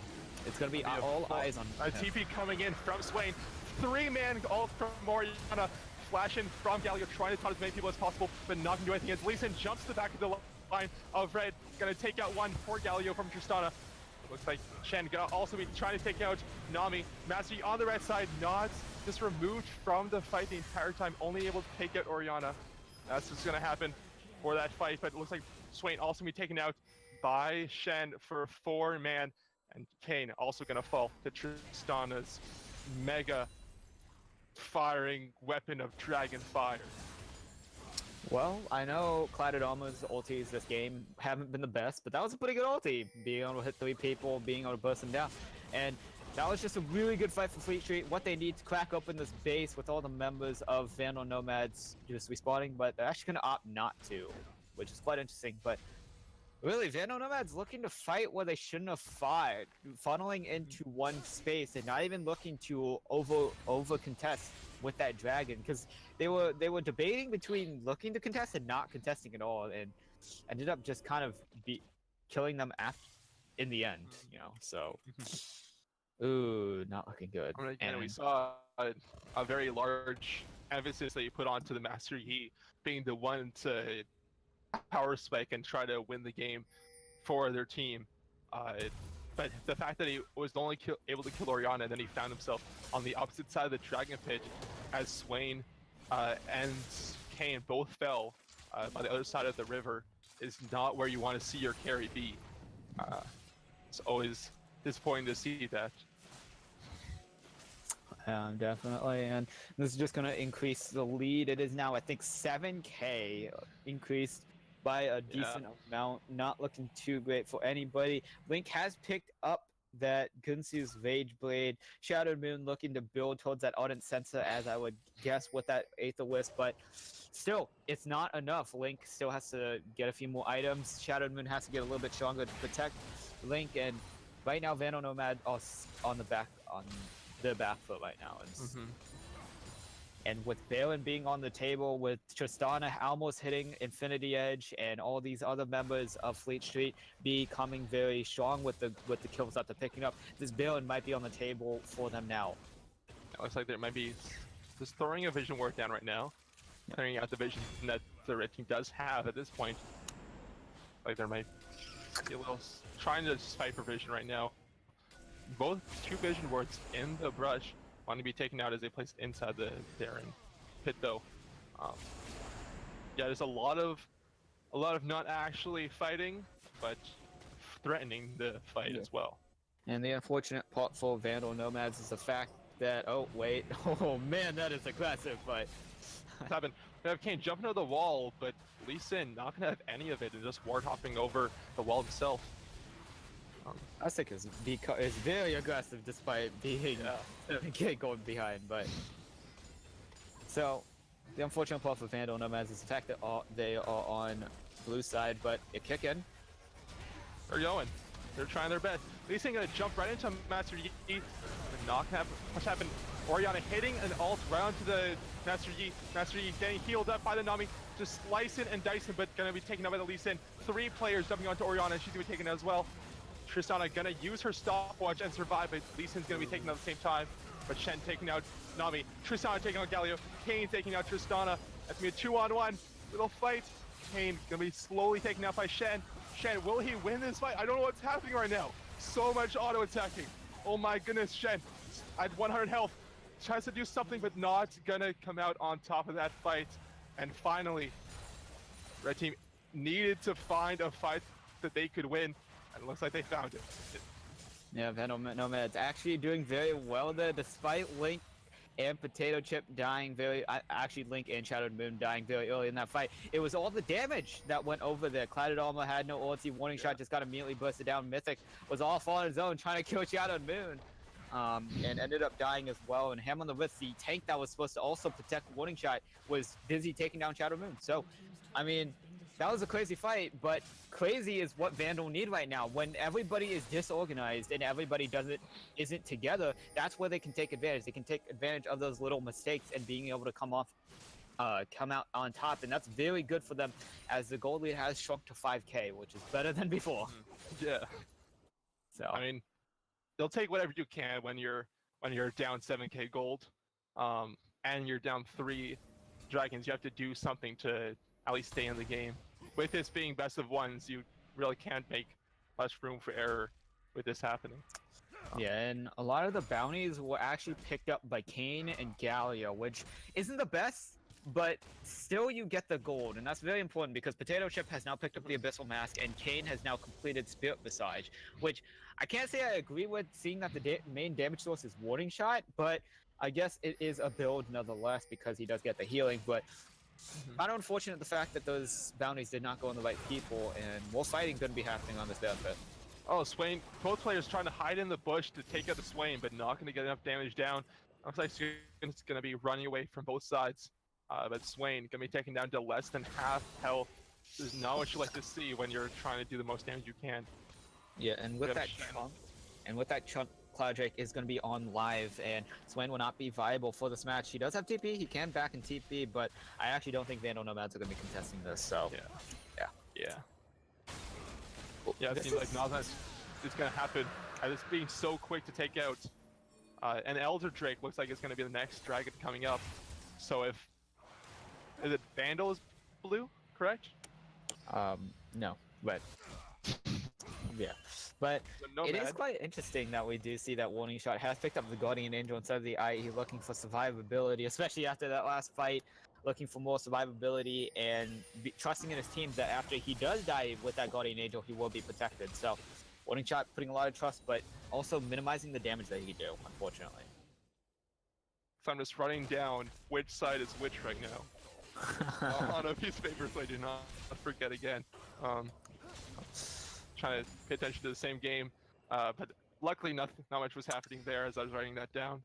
it's going to be all eyes on a TP coming in from Swain. 3-man ult from Oriana, flashing from Galio, trying to taunt as many people as possible, but not going to do anything. As Lee Sin jumps to the back of the line of red, going to take out one for Galio from Tristana. Looks like Shen gonna also be trying to take out Nami. Mastery on the red side, nods, just removed from the fight the entire time, only able to take out Oriana. That's what's gonna happen for that fight, but it looks like Swain also gonna be taken out by Shen for 4-man, and Kane also gonna fall to Tristana's mega firing weapon of Dragon Fire. Well, I know Cladodama's ultis this game haven't been the best, but that was a pretty good ulti. Being able to hit 3 people, being able to burst them down. And that was just a really good fight for Fleet Street. What they need to crack open this base with all the members of Vandal Nomads just respawning, but they're actually going to opt not to, which is quite interesting. But really, Vandal Nomads looking to fight where they shouldn't have fought, funneling into one space and not even looking to over contest with that dragon, because they were debating between looking to contest and not contesting at all, and ended up just kind of killing them in the end, you know. So, ooh, not looking good. And we saw a very large emphasis that you put onto the Master Yi being the one to power spike and try to win the game for their team. But the fact that he was only able to kill Oriana, and then he found himself on the opposite side of the Dragon Pit as Swain and Kane both fell by the other side of the river, is not where you want to see your carry be. It's always disappointing to see that. Definitely, and this is just going to increase the lead. It is now, I think, 7k increased by a decent amount. Not looking too great for anybody. Link has picked up that Gunsu's Rage Blade. Shadowed Moon looking to build towards that Ardent Sensor, as I would guess, with that Aether Wisp, but still, it's not enough. Link still has to get a few more items. Shadowed Moon has to get a little bit stronger to protect Link, and right now Vandal Nomad are on the back foot right now. And with Baron being on the table, with Tristana almost hitting Infinity Edge, and all these other members of Fleet Street becoming very strong with the kills that they're picking up, this Baron might be on the table for them now. It looks like there might be just throwing a vision ward down right now, clearing out the vision that the red team does have at this point. Like there might be a little trying to fight for vision right now. Both 2 vision wards in the brush want to be taken out as they place inside the Darren pit though. Yeah, there's a lot of not actually fighting, but threatening the fight as well. And the unfortunate part for Vandal Nomads is the fact that, oh wait, oh man, that is aggressive, but... What's happened? We have Kane jumping over the wall, but Lee Sin not gonna have any of it and just ward hopping over the wall himself. I think it's very aggressive despite being 7K going behind, but... So, the unfortunate part for Vandal Nomads is the fact that they are on blue side, but it kick in. They're going. They're trying their best. Lee Sin gonna jump right into Master Yi. Not gonna have much happen. Orianna hitting an ult right onto the Master Yi. Master Yi getting healed up by the Nami. Just slicing and dicing, but gonna be taken out by the Lee Sin. 3 players jumping onto Orianna. She's gonna be taken out as well. Tristana gonna use her stopwatch and survive, but Lee Sin's gonna be taken out at the same time. But Shen taking out Nami. Tristana taking out Galio. Kane taking out Tristana. That's gonna be a 2-on-1 little fight. Kane gonna be slowly taken out by Shen. Shen, will he win this fight? I don't know what's happening right now. So much auto attacking. Oh my goodness, Shen. At 100 health. Tries to do something, but not gonna come out on top of that fight. And finally, Red Team needed to find a fight that they could win. And it looks like they found it. Yeah, Vandal Nomads actually doing very well there, despite Link and Potato Chip dying actually Link and Shadowed Moon dying very early in that fight. It was all the damage that went over there. Clouded Armor had no ulti, Warning Shot just got immediately bursted down. Mythic was off on his own trying to kill Shadowed Moon. And ended up dying as well. And Ham on the Wrist, the tank that was supposed to also protect Warning Shot, was busy taking down Shadowed Moon. So, I mean, that was a crazy fight, but crazy is what Vandal need right now. When everybody is disorganized and everybody isn't together, that's where they can take advantage. They can take advantage of those little mistakes and being able to come out on top, and that's very good for them as the gold lead has shrunk to 5K, which is better than before. Yeah. So I mean, they'll take whatever you can when you're down 7K gold, and you're down 3 dragons. You have to do something to at least stay in the game. With this being best of ones, you really can't make much room for error with this happening. Yeah, and a lot of the bounties were actually picked up by Kane and Galio, which isn't the best, but still you get the gold, and that's very important because Potato Chip has now picked up the Abyssal Mask, and Kane has now completed Spirit Visage, which I can't say I agree with, seeing that the main damage source is Warning Shot, but I guess it is a build nonetheless because he does get the healing, but kind of unfortunate the fact that those bounties did not go on the right people, and more fighting going to be happening on this benefit. Oh, Swain, both players trying to hide in the bush to take out the Swain, but not going to get enough damage down. Looks like it's going to be running away from both sides. But Swain going to be taken down to less than half health. This is not what you like to see when you're trying to do the most damage you can. Yeah, and with that chunk, Clouddrake is going to be on live, and Swain will not be viable for this match. He does have TP, he can back in TP, but I actually don't think Vandal Nomads are going to be contesting this, so... Yeah, it seems like nonsense is going to happen. It's being so quick to take out. And Elder Drake looks like it's going to be the next dragon coming up. So is it Vandal is blue, correct? No, but... Yeah, but so it is quite interesting that we do see that Warning Shot has picked up the Guardian Angel instead of the IE, looking for survivability, especially after that last fight, looking for more survivability and trusting in his team that after he does die with that Guardian Angel, he will be protected. So, Warning Shot putting a lot of trust, but also minimizing the damage that he do, unfortunately. So I'm just writing down which side is which right now. On a piece of paper so I do not forget again. Trying to pay attention to the same game, but luckily not much was happening there as I was writing that down.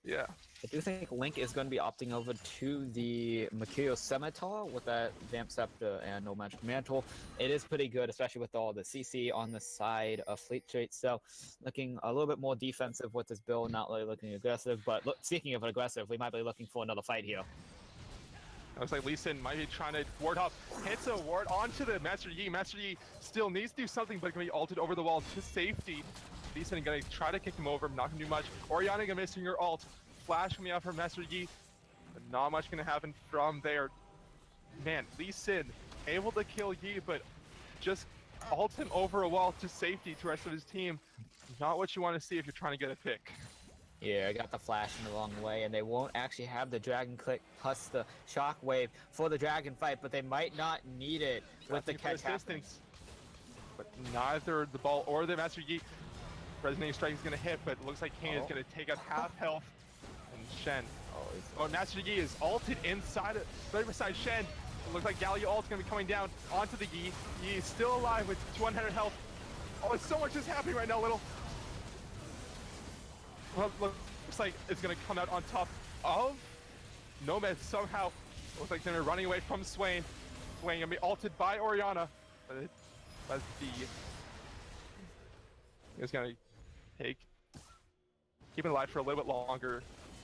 Yeah. I do think Link is going to be opting over to the Mercurial Scimitar with that Vamp Scepter and No Magic Mantle. It is pretty good, especially with all the CC on the side of Fleet Street. So looking a little bit more defensive with this build, not really looking aggressive. But look, speaking of aggressive, we might be looking for another fight here. Looks like Lee Sin might be trying to ward up. Hits a ward onto the Master Yi. Master Yi still needs to do something, but can be ulted over the wall to safety. Lee Sin gonna try to kick him over, not gonna do much. Oriana gonna missing her ult. Flash coming out from Master Yi, but not much gonna happen from there. Man, Lee Sin able to kill Yi, but just ult him over a wall to safety to the rest of his team. Not what you want to see if you're trying to get a pick. Yeah, I got the flash in the wrong way, and they won't actually have the Dragon Click plus the Shockwave for the Dragon fight, but they might not need it with the catch happening. But neither the ball or the Master Yi Resonating Strike is going to hit, but it looks like Kane is going to take up half health. And Shen. Oh, Master Yi is ulted inside, right beside Shen. It looks like Galio ult is going to be coming down onto the Yi. Yi is still alive with 200 health. Oh, so much is happening right now, Little. Well, looks like it's going to come out on top of Nomad somehow. Looks like they're running away from Swain. Swain going to be ulted by Oriana. But it's going to keep it alive for a little bit longer.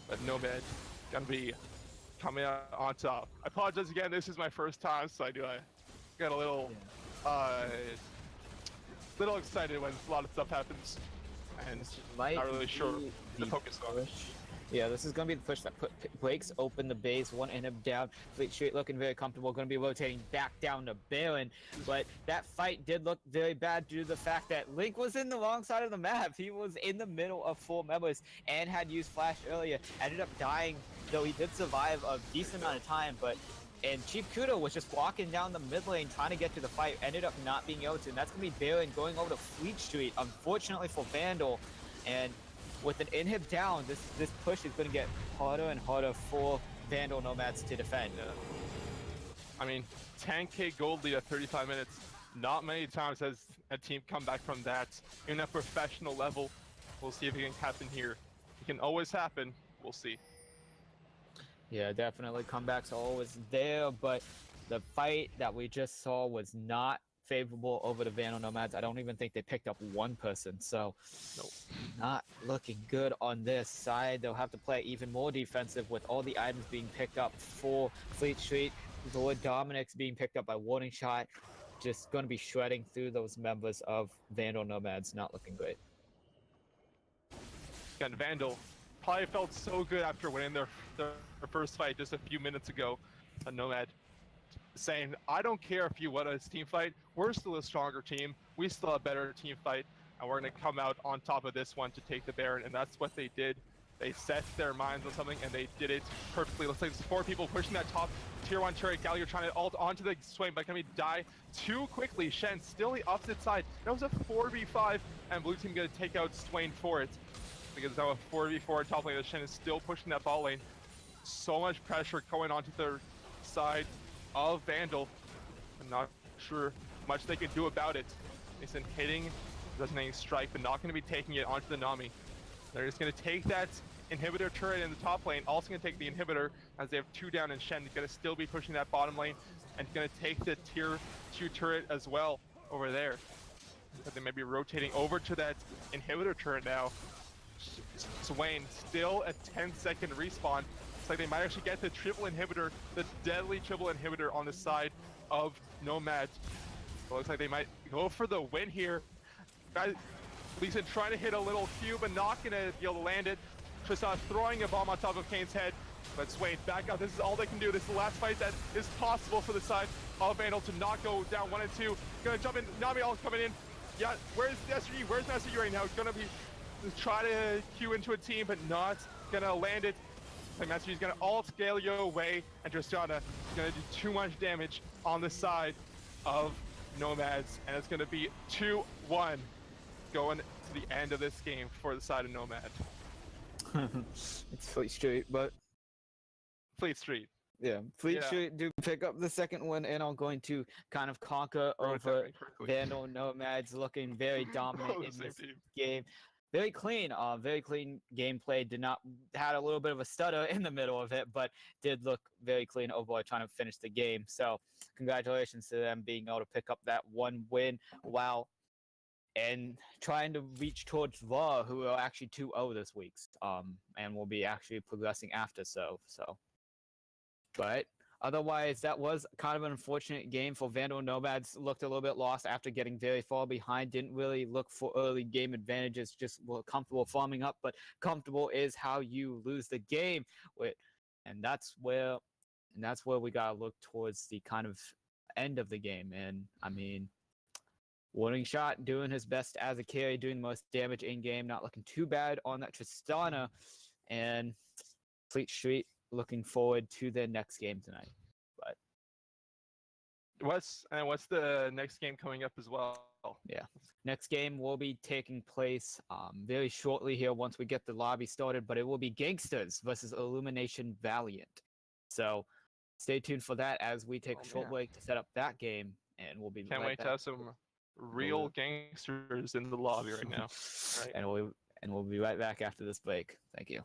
But Nomad going to be coming out on top. I apologize again, this is my first time, so I got a little, little excited when a lot of stuff happens. And not really sure the focus on. Yeah, this is going to be the push that breaks open the base, one inhib down. Fleet Street looking very comfortable, going to be rotating back down to Baron. But that fight did look very bad due to the fact that Link was in the wrong side of the map. He was in the middle of 4 members and had used Flash earlier. Ended up dying, though he did survive a decent amount of time. And Chief Kudo was just walking down the mid lane trying to get to the fight, ended up not being able to, and that's going to be Baron going over to Fleet Street, unfortunately for Vandal. And with an inhib down, this push is going to get harder and harder for Vandal Nomads to defend. I mean, 10k gold lead at 35 minutes. Not many times has a team come back from that. Even at professional level, we'll see if it can happen here. It can always happen. We'll see. Yeah, definitely comebacks are always there, but the fight that we just saw was not favorable over the Vandal Nomads. I don't even think they picked up one person, so nope. Not looking good on this side. They'll have to play even more defensive with all the items being picked up for Fleet Street. Lord Dominic's being picked up by Warning Shot. Just going to be shredding through those members of Vandal Nomads. Not looking great. And Vandal probably felt so good after winning their first fight just a few minutes ago. A Nomad saying, I don't care if you won a team fight, we're still a stronger team, we still have a better team fight, and we're going to come out on top of this one to take the Baron. And that's what they did. They set their minds on something and they did it perfectly. Looks like there's 4 people pushing that top tier 1 turret. Galio trying to ult onto the Swain, but can he die too quickly? Shen still the opposite side. That was a 4v5 and blue team going to take out Swain for it. Because now a 4v4 top lane, Shen is still pushing that ball lane. So much pressure going onto their side of Vandal. I'm not sure much they can do about it. Mason hitting, resonating strike, but not going to be taking it onto the Nami. They're just going to take that inhibitor turret in the top lane, also going to take the inhibitor as they have 2 down, and Shen is going to still be pushing that bottom lane and going to take the tier 2 turret as well over there. But they may be rotating over to that inhibitor turret now. Swain still a 10-second respawn. It's like they might actually get the triple inhibitor, the deadly triple inhibitor on the side of Nomad. It looks like they might go for the win here. Guys, Leeson trying to hit a little Q, but not gonna be able to land it. Tristan throwing a bomb on top of Kane's head, but Swain back up. This is all they can do. This is the last fight that is possible for the side of Vandal to not go down 1 and 2. Gonna jump in, Nami all coming in. Yeah, where's Master Yi? Where's Master Yi right now? It's gonna be try to queue into a team, but not gonna land it. Like Master Yi's gonna ult Galio away, and Tristana is gonna do too much damage on the side of Nomads, and it's gonna be 2-1 going to the end of this game for the side of Nomad. It's Fleet Street, but Fleet Street. Yeah, Fleet Street do pick up the second one and are going to kind of conquer over Vandal Nomads, looking very dominant in this game. very clean. Very clean gameplay. Did not had a little bit of a stutter in the middle of it, but did look very clean overall trying to finish the game. So congratulations to them being able to pick up that one win while and trying to reach towards Raw, who are actually 2-0 this week. And will be actually progressing after so. But otherwise, that was kind of an unfortunate game for Vandal Nomads. Looked a little bit lost after getting very far behind. Didn't really look for early game advantages. Just were comfortable farming up. But comfortable is how you lose the game. And that's where we gotta look towards the kind of end of the game. And I mean, Warning Shot doing his best as a carry, doing the most damage in game. Not looking too bad on that Tristana. And Fleet Street looking forward to their next game tonight. But What's the next game coming up as well? yeah, next game will be taking place very shortly here once we get the lobby started. But it will be Gangsters versus Illumination Valiant. So stay tuned for that as we take a short break to set up that game, and we'll be Can't right wait back. to have some real gangsters in the lobby right now. Right? And we'll be right back after this break. Thank you.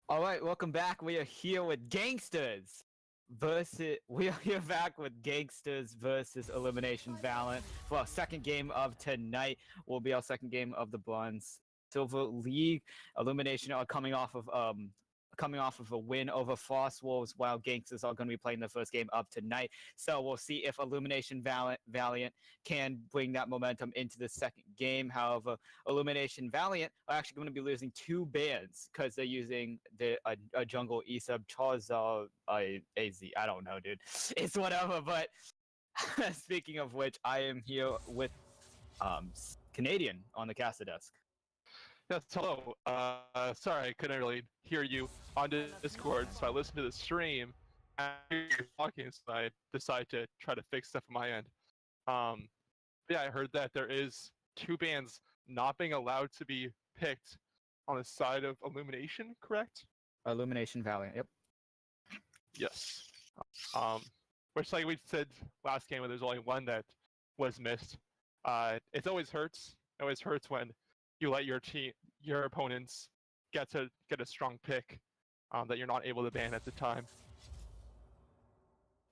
All right, welcome back. We are here with Gangsters versus. We are here back with Gangsters versus Elimination Valent for our second game of tonight. Will be our second game of the Bronze Silver League. Elimination are coming off of a win over Frost Wolves, while Gangsters are going to be playing the first game of tonight. So we'll see if Illumination Valiant can bring that momentum into the second game. However, Illumination Valiant are actually going to be losing two bans because they're using a jungle E-sub Charizard AZ. I don't know, dude. It's whatever. But speaking of which, I am here with Canadian on the caster desk. Yes, hello. Sorry, I couldn't really hear you on Discord, so I listened to the stream and I hear you talking, so I decided to try to fix stuff on my end. Yeah, I heard that there is two bands not being allowed to be picked on the side of Illumination, correct? Illumination Valiant. Yep. Yes. Which, like we said last game, when there's only one that was missed. It always hurts. It always hurts when you let your opponents get a strong pick that you're not able to ban at the time.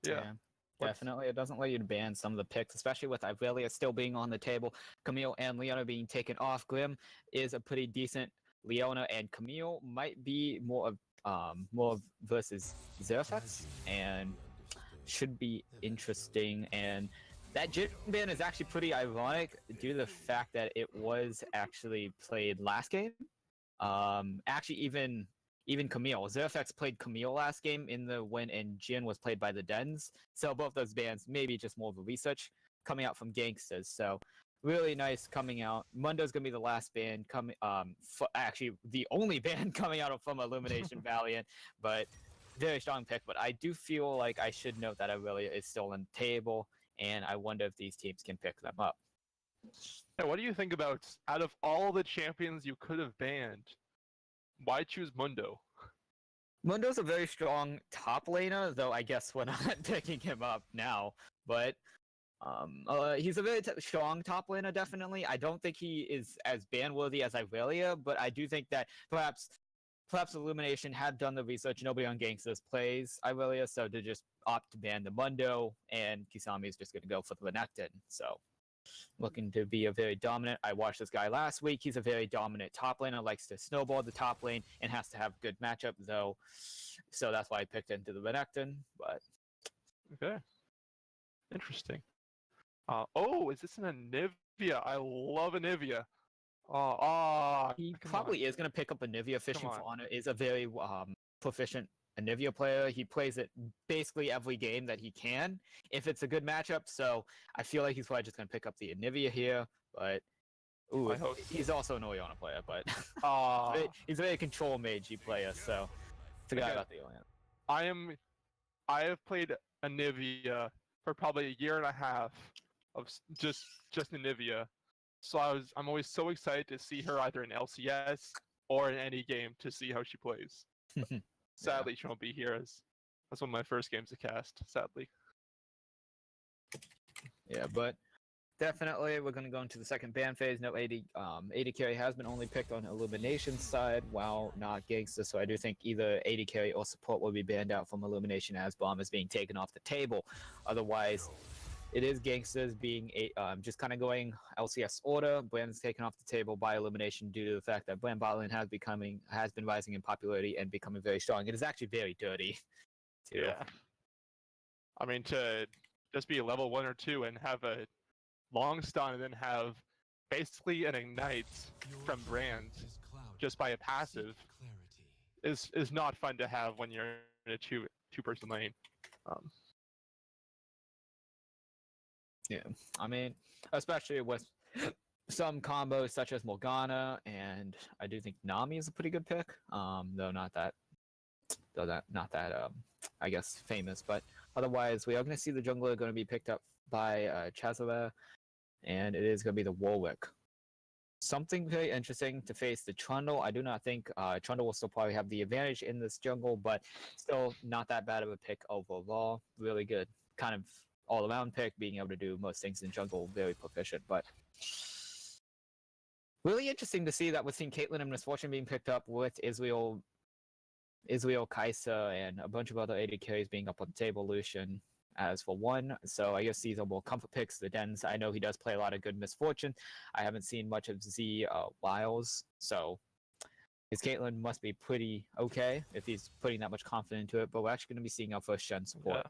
Yeah. Definitely. It doesn't let you ban some of the picks, especially with Ivelia still being on the table. Camille and Leona being taken off. Glim is a pretty decent Leona, and Camille might be more versus Zerfax, and should be interesting. And that Jin ban is actually pretty ironic due to the fact that it was actually played last game. Actually, even Camille. Zerfax played Camille last game in the win, and Jin was played by the Dens. So both those bans, maybe just more of a research coming out from Gangsters. So really nice coming out. Mundo's gonna be the last ban coming. Actually, the only ban coming out from Illumination Valiant, but very strong pick. But I do feel like I should note that Aurelia is still on the table, and I wonder if these teams can pick them up. Now, what do you think about, out of all the champions you could have banned, why choose Mundo? Mundo's a very strong top laner, though I guess we're not picking him up now. But he's a very strong top laner, definitely. I don't think he is as ban-worthy as Irelia, but I do think that perhaps Illumination had done the research. Nobody on Gangsters plays Irelia, so to just opt to ban the Mundo, and Kisame is just going to go for the Renekton. So looking to be a very dominant. I watched this guy last week. He's a very dominant top laner, likes to snowball the top lane, and has to have good matchup, though. So that's why I picked into the Renekton. But okay, interesting. Oh, is this an Anivia? I love Anivia. He probably is going to pick up Anivia. Fishing for Honor is a very proficient Anivia player. He plays it basically every game that he can, if it's a good matchup. So I feel like he's probably just going to pick up the Anivia here. But he's also an Oriana player, but he's a very control magey player. So forgot about the Oriana. I have played Anivia for probably a year and a half of just Anivia. So I'm always so excited to see her either in LCS or in any game to see how she plays. Sadly, she won't be here as one of my first games to cast. Sadly. Yeah, but definitely we're going to go into the second ban phase. No, AD carry has been only picked on Illumination side, while not Gangster. So I do think either AD carry or support will be banned out from Illumination as Bomb is being taken off the table. Otherwise, it is Gangsters being just kind of going LCS order. Brand's taken off the table by Elimination due to the fact that Brand Botlane has been rising in popularity and becoming very strong. It is actually very dirty, too. Yeah. I mean, to just be a level 1 or 2 and have a long stun and then have basically an ignite from Brand just by a passive is not fun to have when you're in a two-person lane. Yeah, I mean, especially with some combos such as Morgana, and I do think Nami is a pretty good pick. Though not that I guess famous, but otherwise we are going to see the jungler going to be picked up by Chazala, and it is going to be the Warwick. Something very interesting to face the Trundle. I do not think Trundle will still probably have the advantage in this jungle, but still not that bad of a pick overall. Really good, kind of all-around pick, being able to do most things in jungle, very proficient. But really interesting to see that we're seeing Caitlyn and Misfortune being picked up with Israel Israel Kaisa and a bunch of other AD carries being up on the table. Lucian as for one. So I guess these are more comfort picks. The Dens, I know he does play a lot of good Misfortune. I haven't seen much of Z Wiles, so his Caitlyn must be pretty okay if he's putting that much confidence into it. But we're actually going to be seeing our first Shen support.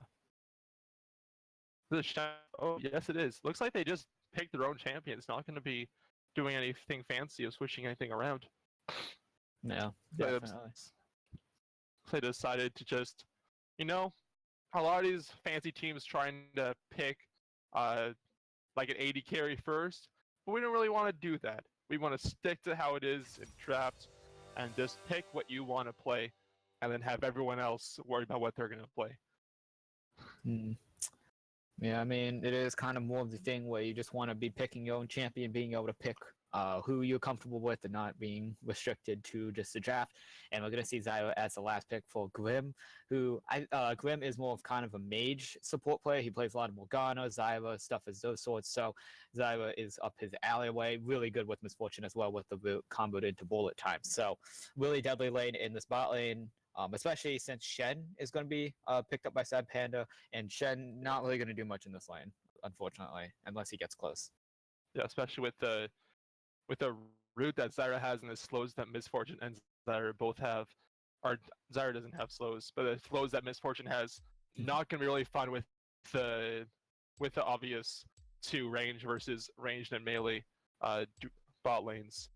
Yeah. Oh, yes, it is. Looks like they just picked their own champion. It's not going to be doing anything fancy or switching anything around. Yeah, They definitely. They decided to just, a lot of these fancy teams trying to pick like an AD carry first, but we don't really want to do that. We want to stick to how it is in drafts and just pick what you want to play and then have everyone else worry about what they're going to play. Yeah, I mean, it is kind of more of the thing where you just want to be picking your own champion, being able to pick who you're comfortable with and not being restricted to just the draft. And we're going to see Zyra as the last pick for Grim, who Grim is more of kind of a mage support player. He plays a lot of Morgana, Zyra, stuff as those sorts. So Zyra is up his alleyway, really good with Misfortune as well with the root comboed into bullet time. So really deadly lane in this bot lane. Especially since Shen is going to be picked up by Sad Panda, and Shen not really going to do much in this lane, unfortunately, unless he gets close. Yeah, especially with the root that Zyra has and the slows that Misfortune and Zyra both have. Or Zyra doesn't have slows, but the slows that Misfortune has, not going to be really fun with the obvious two range versus ranged and melee bot lanes.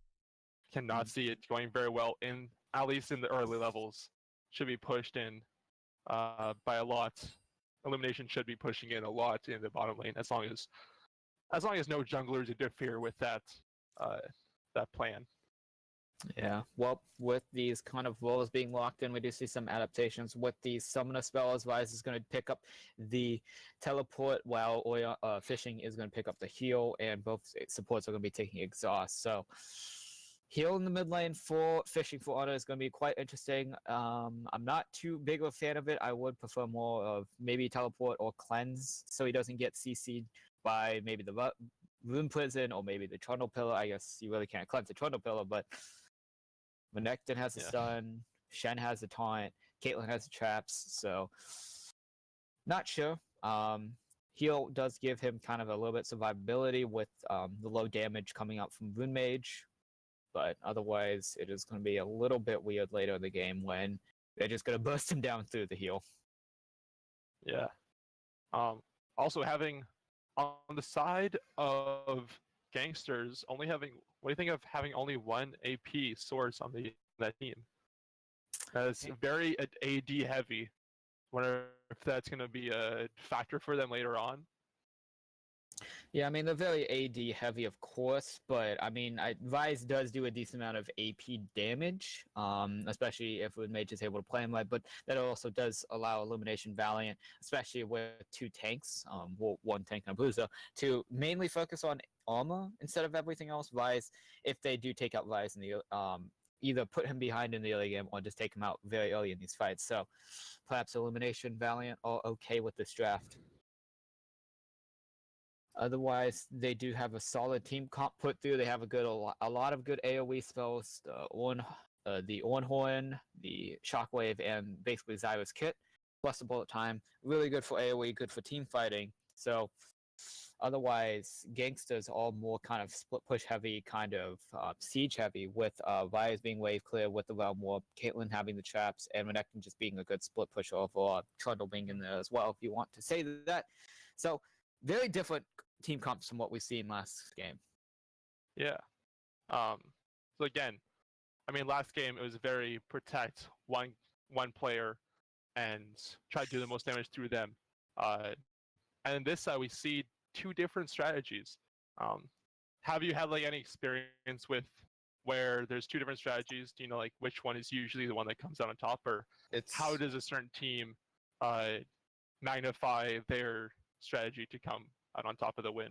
Cannot see it going very well at least in the early levels. Should be pushed in by a lot. Illumination should be pushing in a lot in the bottom lane as long as no junglers interfere with that plan. Yeah, well, with these kind of roles being locked in, we do see some adaptations. With the Summoner spell, as Rise is going to pick up the teleport, while Fishing is going to pick up the heal, and both supports are going to be taking exhaust. So heal in the mid lane for Fishing for Honor is going to be quite interesting. I'm not too big of a fan of it. I would prefer more of maybe teleport or cleanse, so he doesn't get CC'd by maybe the Rune Prison or maybe the Trundle Pillar. I guess you really can't cleanse the Trundle Pillar, but Renekton has the stun, Shen has the taunt, Caitlyn has the traps, so not sure. Heal does give him kind of a little bit survivability with the low damage coming out from Rune Mage, but otherwise it is going to be a little bit weird later in the game when they're just going to burst him down through the heal. Yeah. Also having on the side of Gangsters only having, what do you think of having only one AP source on that team? That's very AD heavy. Wonder if that's going to be a factor for them later on. Yeah, I mean, they're very AD heavy, of course, but I mean, Rise does do a decent amount of AP damage, especially if Rune Mage is able to play him right, but that also does allow Illumination Valiant, especially with two tanks, one tank and a bruiser, to mainly focus on armor instead of everything else. Rise, if they do take out Rise in the either put him behind in the early game or just take him out very early in these fights. So perhaps Illumination Valiant are okay with this draft. Otherwise, they do have a solid team comp put through. They have a lot of good AoE spells, the Ornhorn, the Shockwave, and basically Zyra's kit, plus the bullet time. Really good for AoE, good for team fighting. So otherwise, Gangsters all more kind of split push heavy, kind of siege heavy, with Rise being wave clear with the Realm Warp, Caitlyn having the traps, and Renekton just being a good split push overall, Trundle being in there as well, if you want to say that. So very different team comps from what we've seen last game. Yeah. So again, I mean, last game it was very protect one player and try to do the most damage through them. And this we see two different strategies. Have you had like any experience with where there's two different strategies? Do you know like which one is usually the one that comes out on top, or how does a certain team magnify their strategy to come out on top of the win?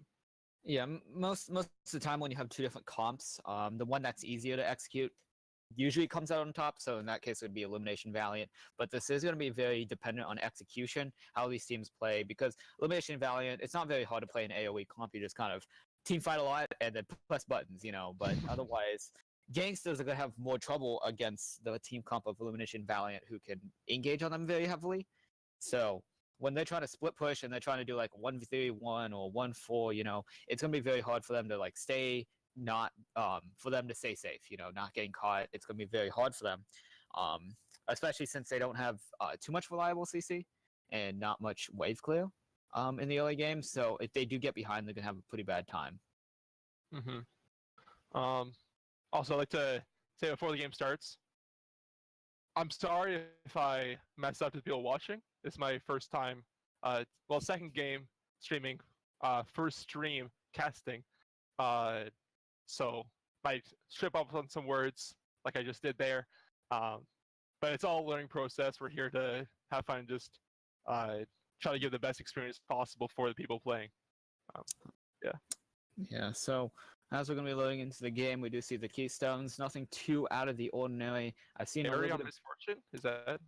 Yeah, most of the time when you have two different comps, the one that's easier to execute usually comes out on top. So in that case, it would be Illumination Valiant. But this is going to be very dependent on execution, how these teams play, because Illumination Valiant, it's not very hard to play an AoE comp. You just kind of team fight a lot and then press buttons, you know. But otherwise, Gangsters are going to have more trouble against the team comp of Illumination Valiant, who can engage on them very heavily. So when they're trying to split push and they're trying to do like 1v1 or 1-4, you know, it's going to be very hard for them to like stay not for them to stay safe, you know, not getting caught. It's going to be very hard for them, especially since they don't have too much reliable CC and not much wave clear in the early game. So if they do get behind, they're going to have a pretty bad time. Also, I'd like to say before the game starts, I'm sorry if I mess up to people watching. This is my first time, second game streaming, first stream casting. So might strip up on some words like I just did there. But it's all a learning process. We're here to have fun and just try to give the best experience possible for the people playing. Yeah, so as we're going to be loading into the game, we do see the keystones. Nothing too out of the ordinary. I've seen a Area little on bit of... Misfortune? Is that?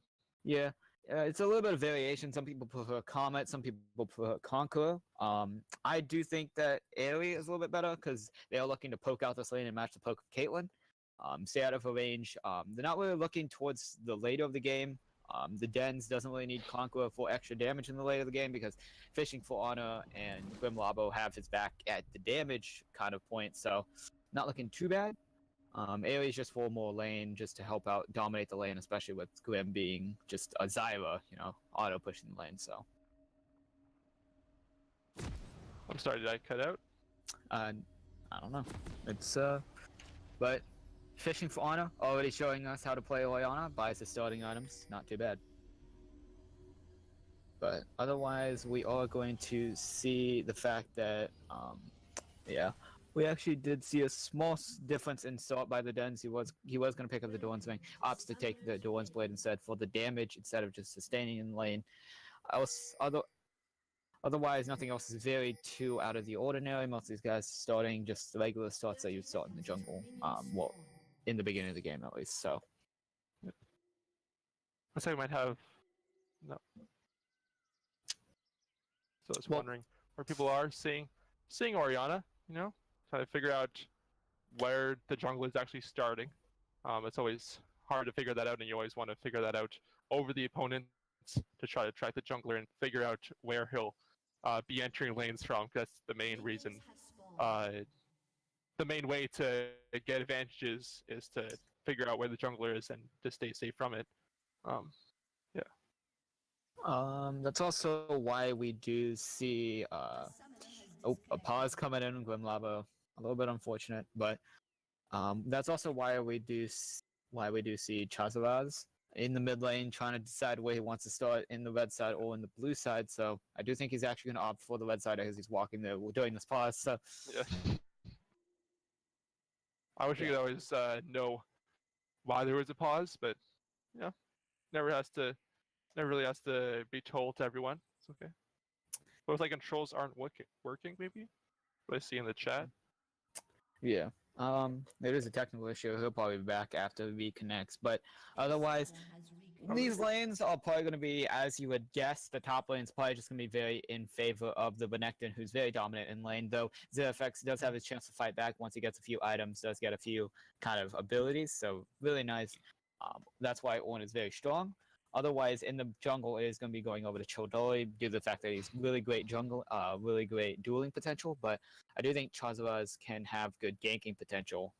Yeah, it's a little bit of variation. Some people prefer Comet, some people prefer Conqueror. I do think that Aerie is a little bit better because they are looking to poke out this lane and match the poke of Caitlyn. Stay out of her range. They're not really looking towards the later of the game. The Dens doesn't really need Conqueror for extra damage in the late of the game because Fishing for Honor and Grim Labo have his back at the damage kind of point, so not looking too bad. Aerie's just for more lane just to help out dominate the lane, especially with Grim being just a Zyra, you know, auto pushing the lane, so. I'm sorry, did I cut out? I don't know. It's, but Fishing for Honor, already showing us how to play Orianna, buys the starting items, not too bad. But otherwise, we are going to see the fact that, yeah, we actually did see a small difference in sort by the Dens. He was going to pick up the Dawn's Wing, opts to take the Dawn's Blade instead for the damage instead of just sustaining in lane. Otherwise, nothing else is very too out of the ordinary. Most of these guys starting just the regular starts that you start in the jungle. Well, in the beginning of the game at least. So. I think we might have no. So I was wondering where people are seeing Orianna, you know, trying to figure out where the jungle is actually starting. It's always hard to figure that out, and you always want to figure that out over the opponents to try to track the jungler and figure out where he'll be entering lanes from. That's the main reason. The main way to get advantages is to figure out where the jungler is and to stay safe from it. That's also why we do see a pause coming in Grim Lava. A little bit unfortunate, but that's also why we do see Chazaraz in the mid lane trying to decide where he wants to start in the red side or in the blue side. So I do think he's actually going to opt for the red side as he's walking there during this pause. So yeah. I wish you could always know why there was a pause, but yeah, never really has to be told to everyone. It's okay. But if like controls aren't working, maybe. What I see in the chat. Yeah. It is a technical issue. He'll probably be back after V connects, but otherwise, these lanes are probably going to be, as you would guess, the top lane is probably just going to be very in favor of the Benectin, who's very dominant in lane, though ZFX does have his chance to fight back once he gets a few items, does get a few kind of abilities, so really nice. That's why Ornn is very strong. Otherwise, in the jungle, it is going to be going over to Chodori due to the fact that he's really great jungle, really great dueling potential. But I do think Chazaraz can have good ganking potential,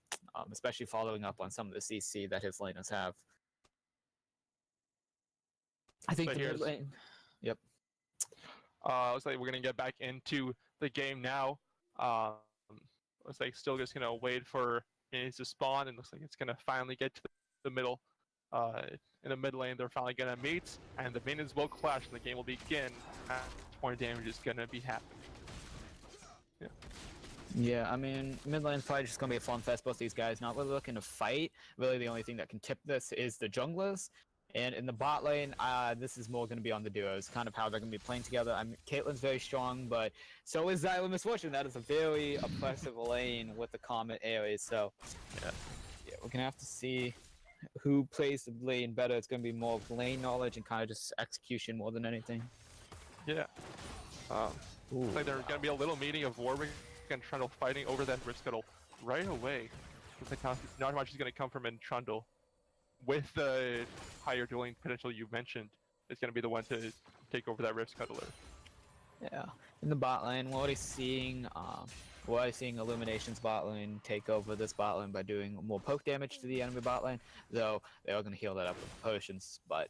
especially following up on some of the CC that his laners have. I think the mid lane. Yep. Looks like we're gonna get back into the game now. Looks like still just gonna wait for minions to spawn, and looks like it's gonna finally get to the middle. In the mid lane, they're finally gonna meet, and the minions will clash, and the game will begin. And point damage is gonna be happening. Yeah. Yeah, I mean, mid lane's probably just gonna be a fun fest. Both these guys not really looking to fight. Really, the only thing that can tip this is the junglers. And in the bot lane, this is more going to be on the duos, kind of how they're going to be playing together. I mean, Caitlyn's very strong, but so is Zyra Misfortune. That is a very oppressive lane with the Comet Ares. So, yeah, we're going to have to see who plays the lane better. It's going to be more of lane knowledge and kind of just execution more than anything. Yeah. Looks like there's going to be a little meeting of Warwick and Trundle fighting over that Risk Scuttle right away. not much is going to come from Trundle. With the higher dueling potential you mentioned, is going to be the one to take over that Rift Scuttler. Yeah, in the bot lane, we're already seeing Illumination's bot lane take over this bot lane by doing more poke damage to the enemy bot lane, though they are going to heal that up with potions. But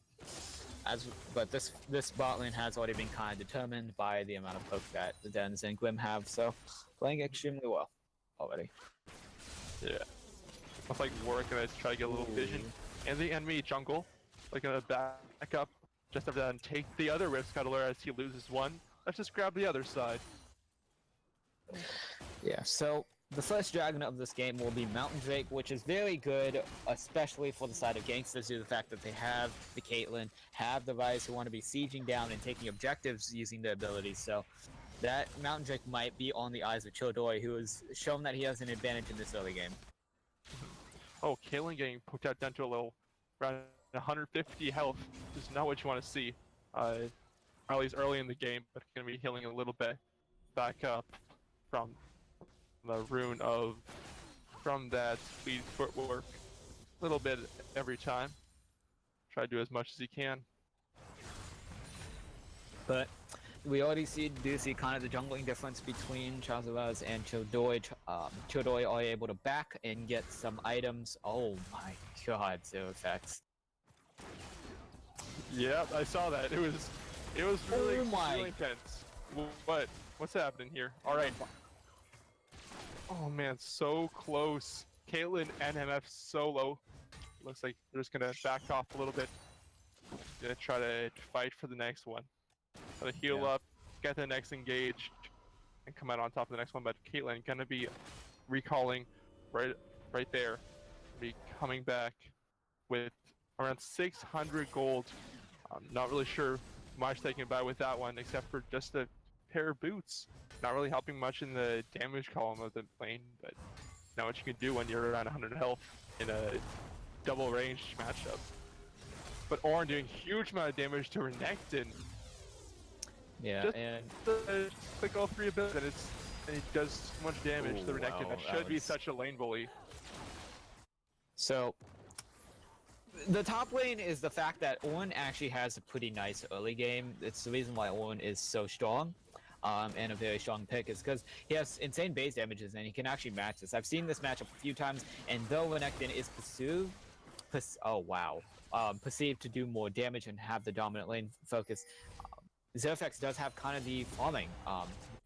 this bot lane has already been kind of determined by the amount of poke that the Dens and Gwym have, so playing extremely well already. Yeah, looks like we're going to try to get a little vision in the enemy jungle. They're going to back up just after that and take the other Rift Scuttler as he loses one. Let's just grab the other side. Yeah, so the first dragon of this game will be Mountain Drake, which is very good, especially for the side of gangsters, due to the fact that they have the Caitlyn, have the Rise who want to be sieging down and taking objectives using their abilities. So that Mountain Drake might be on the eyes of Childoi, who has shown that he has an advantage in this early game. Oh, Caitlyn getting poked out down to a little around 150 health is not what you want to see. At least early in the game, but going to be healing a little bit back up from the rune from that speed footwork. A little bit every time. Try to do as much as he can. But we already do see kind of the jungling difference between Chazavaz and Childoi. Childoi are able to back and get some items. Oh my god, Zero effects. Yeah, I saw that. It was really, really intense. What's happening here? All right. Oh man, so close. Caitlyn and MF solo. Looks like they're just gonna back off a little bit. Gonna try to fight for the next one. Gonna heal up, get the next engage, and come out on top of the next one. But Caitlyn gonna be recalling right there. Be coming back with around 600 gold. I'm not really sure much they can buy with that one, except for just a pair of boots. Not really helping much in the damage column of the lane, but not what you can do when you're around 100 health in a double range matchup. But Ornn doing huge amount of damage to Renekton. Yeah, just and click all three abilities, and he does so much damage to Renekton. Wow, that should be such a lane bully. So the top lane is the fact that Ornn actually has a pretty nice early game. It's the reason why Ornn is so strong. And a very strong pick is because he has insane base damages and he can actually match this. I've seen this matchup a few times, and though Renekton is perceived to do more damage and have the dominant lane focus, Zerfax does have kind of the farming.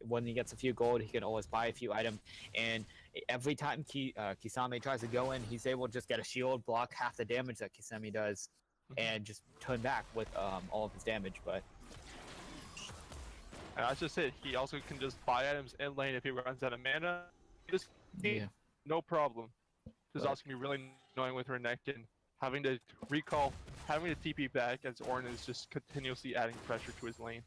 When he gets a few gold, he can always buy a few items, and every time Kisame tries to go in, he's able to just get a shield, block half the damage that Kisame does, and just turn back with all of his damage. But and that's just it. He also can just buy items in lane if he runs out of mana. Just no problem. This is also gonna be really annoying with Renekton, having to recall, having to TP back as Ornn is just continuously adding pressure to his lane.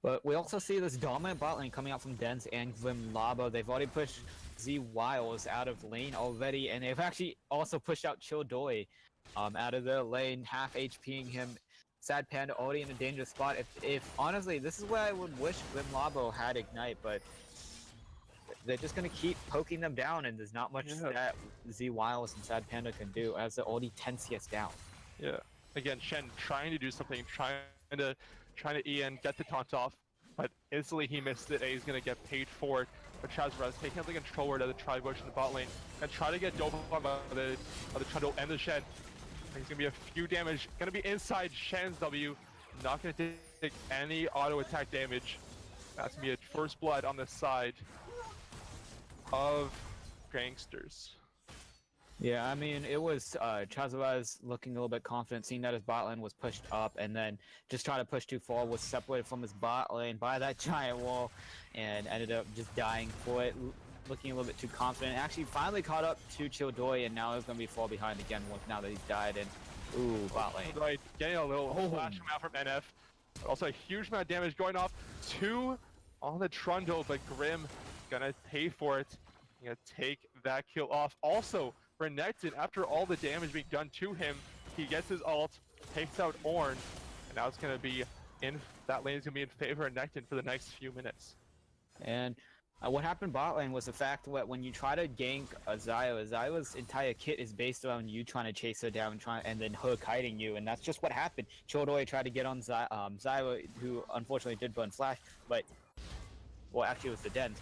But we also see this dominant bot lane coming out from Dens and Gwym Labo. They've already pushed Z Wiles out of lane already, and they've actually also pushed out Childoi out of their lane, half HPing him. Sad Panda already in a dangerous spot. If honestly, this is where I would wish Gwym Labo had Ignite, but they're just gonna keep poking them down, and there's not much that Z Wiles and Sad Panda can do as they're already 10 CS down. Yeah. Again, Shen trying to do something, trying to EN, get the taunt off, but instantly he missed it, and he's gonna get paid for it. But Chazraz taking out the controller to the tri-bush in the bot lane, and try to get Dopa by the Trundle and the Shen. He's gonna be a few damage, gonna be inside Shen's W, not gonna take any auto attack damage. That's gonna be a first blood on the side of Gangsters. Yeah, I mean, it was Chazavaz looking a little bit confident, seeing that his bot lane was pushed up, and then just trying to push too far, was separated from his bot lane by that giant wall, and ended up just dying for it, looking a little bit too confident. Actually, finally caught up to Childoi, and now he's going to be fall behind again now that he's died, and ooh, bot lane. Right, getting a little flash come out from NF. Also a huge amount of damage going off, 2 on the Trundle, but Grim gonna pay for it. Gonna take that kill off. Also, Renekton, after all the damage being done to him, he gets his ult, takes out Ornn, and now it's gonna be that lane is gonna be in favor of Renekton for the next few minutes. And What happened bot lane was the fact that when you try to gank a Zyra's entire kit is based around you trying to chase her down and then her kiting you, and that's just what happened. Chodoi tried to get on Zyra, who unfortunately did burn flash, but well, actually it was the Dens,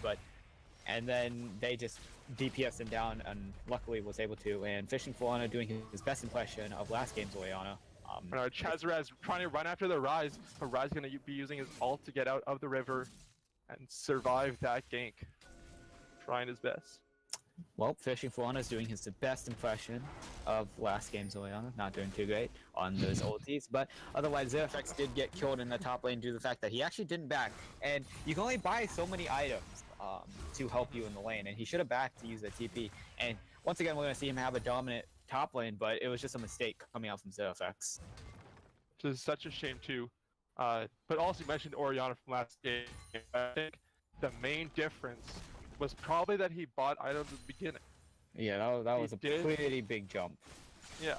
and then they just DPS him down and luckily was able to. And Fishing for Honor doing his best impression of last game's Orianna. Chazraz trying to run after the Rise, but Rise is going to be using his ult to get out of the river and survive that gank. Trying his best. Well, Fishing for Honor is doing his best impression of last game's Orianna. Not doing too great on those ultis, but otherwise Zerafex did get killed in the top lane due to the fact that he actually didn't back. And you can only buy so many items to help you in the lane, and he should have backed to use the TP. And once again, we're going to see him have a dominant top lane, but it was just a mistake coming out from Zerafex. Which is such a shame too. But also you mentioned Orianna from last game. I think the main difference was probably that he bought items at the beginning. Yeah, that was a pretty big jump. Yeah,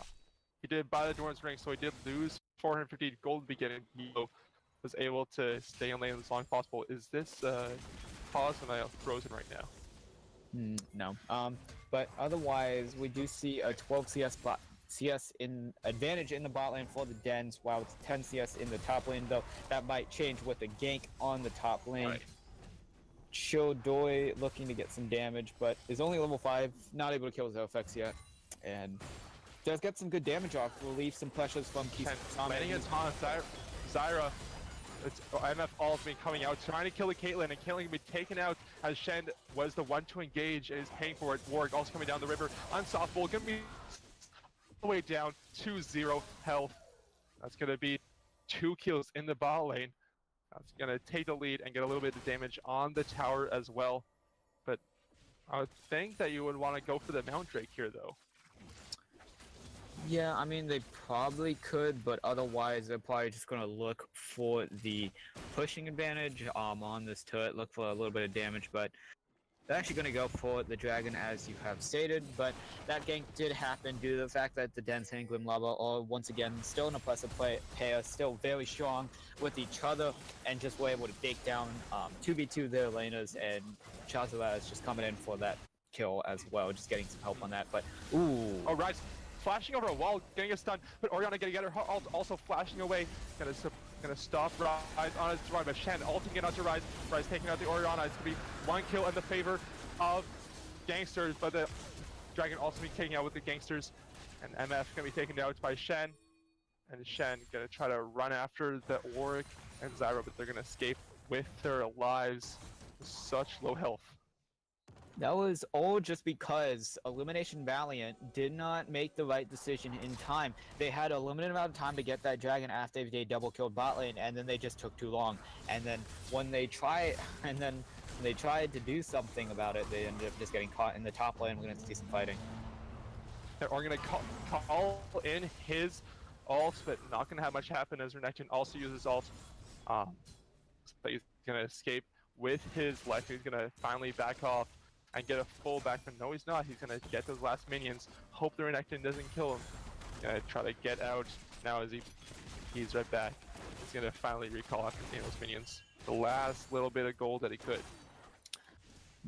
he did buy the Doran's ring, so he did lose 450 gold at the beginning. He was able to stay in lane as long as possible. Is this pause and I frozen right now? No. But otherwise, we do see a 12 CS in advantage in the bot lane for the Dens, while it's 10 CS in the top lane, though that might change with the gank on the top lane. Right. Chodoi looking to get some damage, but is only level 5, not able to kill Zerafex yet, and does get some good damage off, relieve some pressures from Kisame. Landing a taunt, Zyra, it's MF ult been coming out, trying to kill the Caitlyn, and Caitlyn can be taken out as Shen was the one to engage and is paying for it. Warwick also coming down the river, unstoppable, gonna be all the way down to 0 health. That's gonna be 2 kills in the bot lane. That's gonna take the lead and get a little bit of damage on the tower as well. But I would think that you would want to go for the Mount Drake here though. Yeah, I mean, they probably could, but otherwise they're probably just going to look for the pushing advantage on this turret, look for a little bit of damage, but they're actually going to go for the dragon as you have stated, but that gank did happen due to the fact that the Dens and Glim Lava are once again still an oppressive pair, still very strong with each other, and just were able to take down 2v2 their laners, and Chazala is just coming in for that kill as well, just getting some help on that, but ooh. Oh, Rise flashing over a wall, getting a stun, but Orianna gonna get her ult, also flashing away, gonna stop Rise on his run, but Shen ulting it onto Rise, Rise taking out the Orianna. It's gonna be 1 kill in the favor of Gangsters, but the Dragon also be taking out with the Gangsters, and MF gonna be taken out by Shen, and Shen gonna try to run after the Warwick and Zyra, but they're gonna escape with their lives with such low health. That was all just because Illumination Valiant did not make the right decision in time. They had a limited amount of time to get that dragon after they double killed bot lane, and then they just took too long. And then when they tried to do something about it, they ended up just getting caught in the top lane. We're gonna see some fighting. They're gonna call in his ult, but not gonna have much happen as Renekton also uses ult. But he's gonna escape with his life. He's gonna finally back off and get a full back, but no he's not. He's gonna get those last minions, hope the Renekton doesn't kill him. Gonna try to get out now as he's right back. He's gonna finally recall after getting those minions. The last little bit of gold that he could.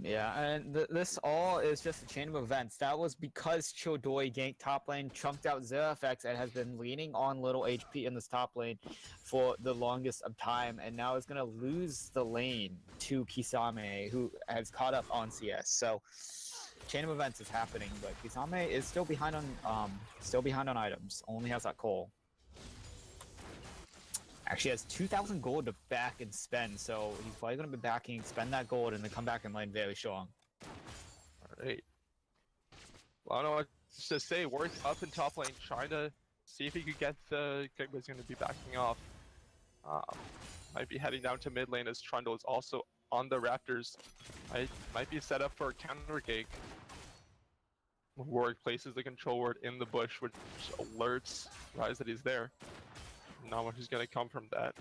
Yeah, and this all is just a chain of events. That was because Chodoi ganked top lane, chunked out Zerafex, and has been leaning on little HP in this top lane for the longest of time, and now is going to lose the lane to Kisame, who has caught up on CS. So, chain of events is happening, but Kisame is still behind on items. Only has that coal. Actually has 2,000 gold to back and spend, so he's probably going to be backing, spend that gold, and then come back and lane very strong. Alright. Well, I don't know what to say. Warwick's up in top lane, trying to see if he could get the... Gigba's going to be backing off. Might be heading down to mid lane as Trundle is also on the Raptors. Might be set up for a counter gig. Warwick places the control ward in the bush, which alerts Rise that he's there. Not much is going to come from that.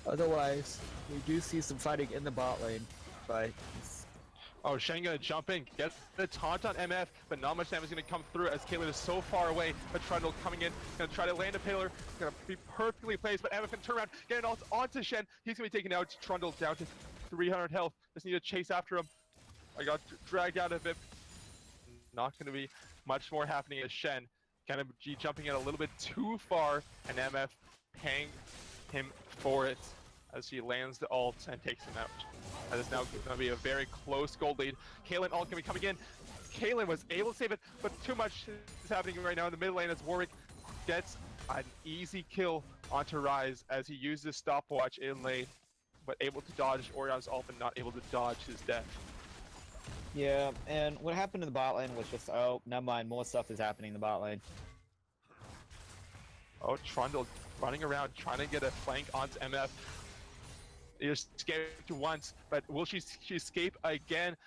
Otherwise, we do see some fighting in the bot lane, but... Oh, Shen gonna jump in, get the taunt on MF, but not much damage is gonna come through as Caitlyn is so far away. But Trundle coming in, gonna try to land a pillar, gonna be perfectly placed, but MF can turn around, get it all onto Shen. He's gonna be taken out, Trundle down to 300 health. Just need to chase after him. I got dragged out of it. Not going to be much more happening as Shen. Kind of jumping in a little bit too far, and MF paying him for it as he lands the ult and takes him out. That is now going to be a very close gold lead. Caitlyn ult can be coming in. Caitlyn was able to save it, but too much is happening right now in the mid lane as Warwick gets an easy kill onto Rise as he uses stopwatch in lane, but able to dodge Orion's ult and not able to dodge his death. Yeah, and what happened in the bot lane was just, oh, never mind, more stuff is happening in the bot lane. Oh, Trundle running around trying to get a flank onto MF. He just escaped once, but will she escape again?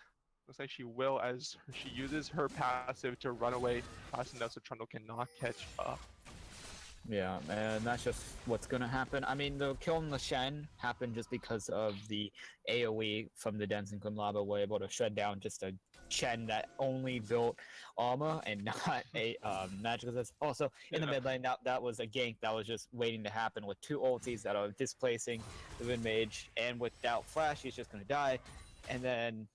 Looks like she will as she uses her passive to run away fast enough so Trundle cannot catch up. Yeah, and that's just what's gonna happen. I mean, the kill on the Shen happened just because of the AoE from the Denson Kunlaba were able to shut down just a Shen that only built armor and not a magical resist. Also, in the mid lane, that was a gank that was just waiting to happen with two ultis that are displacing the mid mage, and without flash, he's just gonna die. And then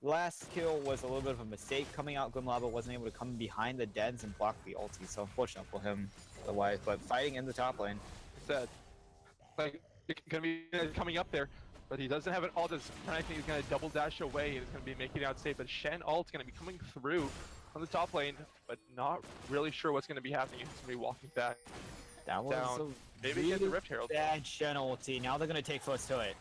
last kill was a little bit of a mistake coming out. Grimlava wasn't able to come behind the Dens and block the ulti, so unfortunate for him otherwise. But fighting in the top lane. Said, like, gonna be coming up there, but he doesn't have an ult. I think he's gonna double dash away and he's gonna be making it out safe. But Shen ult's gonna be coming through on the top lane, but not really sure what's gonna be happening. He's gonna be walking back. That was down. a Maybe really get the Rift Herald. bad Shen ulti. Now they're gonna take first to it.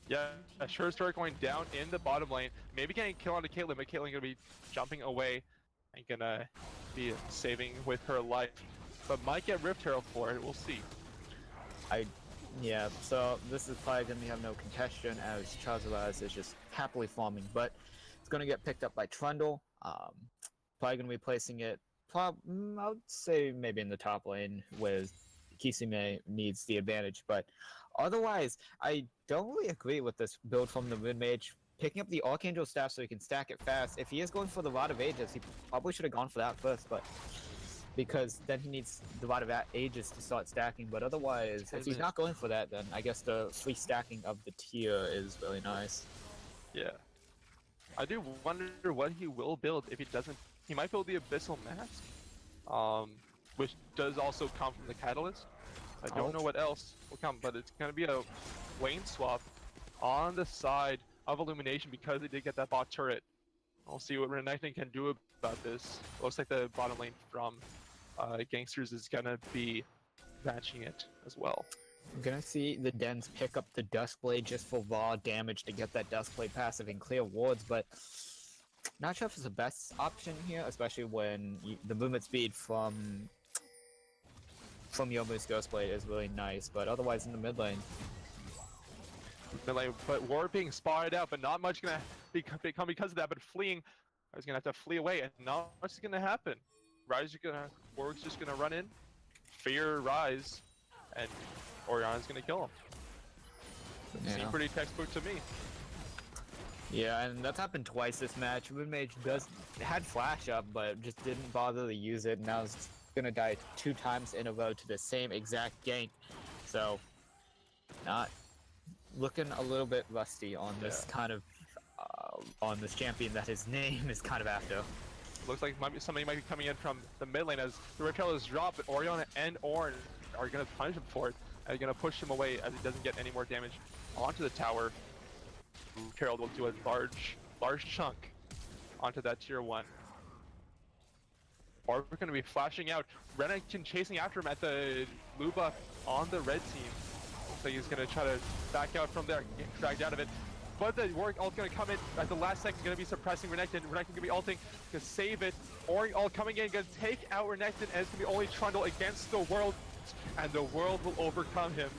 Yeah, a sure start going down in the bottom lane. Maybe getting kill onto Caitlyn, but Caitlyn gonna be jumping away and gonna be saving with her life. But might get Rift Herald for it, we'll see. Yeah, so this is probably gonna have no contention as Charizard is just happily farming, but it's gonna get picked up by Trundle. Probably gonna be placing it, I would say maybe in the top lane where Kisame needs the advantage, but otherwise, I don't really agree with this build from the mid mage. Picking up the Archangel staff so he can stack it fast. If he is going for the Rod of Ages, he probably should have gone for that first, but because then he needs the Rod of Ages to start stacking. But otherwise, if he's not going for that, then I guess the free stacking of the tier is really nice. Yeah. I do wonder what he will build if he doesn't. He might build the Abyssal Mask, which does also come from the Catalyst. I don't know what else will come, but it's going to be a lane swap on the side of Illumination because they did get that bot turret. We'll see what Renekton can do about this. Looks like the bottom lane from Gangsters is going to be matching it as well. I'm gonna see the Dens pick up the Duskblade just for raw damage to get that Duskblade passive and clear wards, but not sure if it's the best option here, especially when the movement speed from Yomu's Ghostblade is really nice, but otherwise in the mid lane. But War being spotted out, but not much gonna become because of that, but fleeing. I was gonna have to flee away, and not much is gonna happen. Warwick's just gonna run in, fear Rise, and Orion's gonna kill him. Yeah. Seemed pretty textbook to me. Yeah, and that's happened twice this match. Moonmage had flash up, but just didn't bother to use it. Now it's gonna die 2 times in a row to the same exact gank. So, not looking a little bit rusty on this kind of on this champion that his name is kind of after. Looks like somebody might be coming in from the mid lane as the Rift Herald is dropped, but Orion and Ornn are gonna punish him for it. And they're gonna push him away as he doesn't get any more damage onto the tower. Rift Herald will do a large chunk onto that tier 1. Or we're gonna be flashing out. Renekton chasing after him at the Luba on the red team. Looks like he's gonna try to back out from there, get dragged out of it. But the Warwick ult gonna come in at the last second, gonna be suppressing Renekton. Renekton gonna be ulting, gonna save it. Warwick ult coming in, gonna take out Renekton, and it's gonna be only Trundle against the world, and the world will overcome him.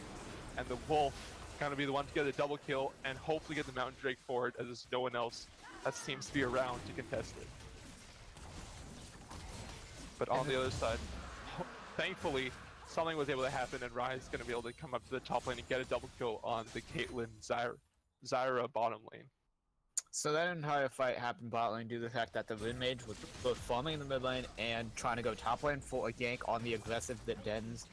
And the Wolf gonna be the one to get a double kill and hopefully get the Mountain Drake for it, as there's no one else that seems to be around to contest it. But on the other side, thankfully, something was able to happen, and Rise is going to be able to come up to the top lane and get a double kill on the Caitlyn Zyra bottom lane. So that entire fight happened bot lane due to the fact that the Moon Mage was both farming in the mid lane and trying to go top lane for a gank on the aggressive Dens.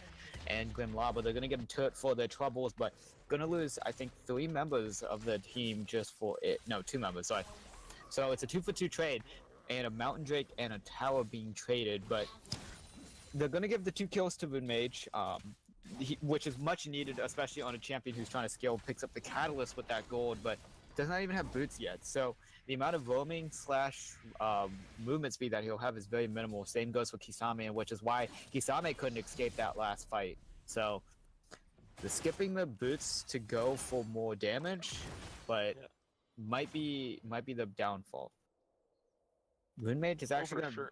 and Grimlaba. They're gonna get a turret for their troubles, but gonna lose, I think, 3 members of the team just for it. No, 2 members, sorry. So it's a 2-for-2 trade, and a Mountain Drake and a tower being traded, but they're gonna give the 2 kills to Moon Mage, which is much needed, especially on a champion who's trying to scale, picks up the Catalyst with that gold, but does not even have boots yet. So the amount of roaming slash movement speed that he'll have is very minimal. Same goes for Kisame, which is why Kisame couldn't escape that last fight. So the skipping the boots to go for more damage, but might be the downfall. Moon Mage is actually gonna,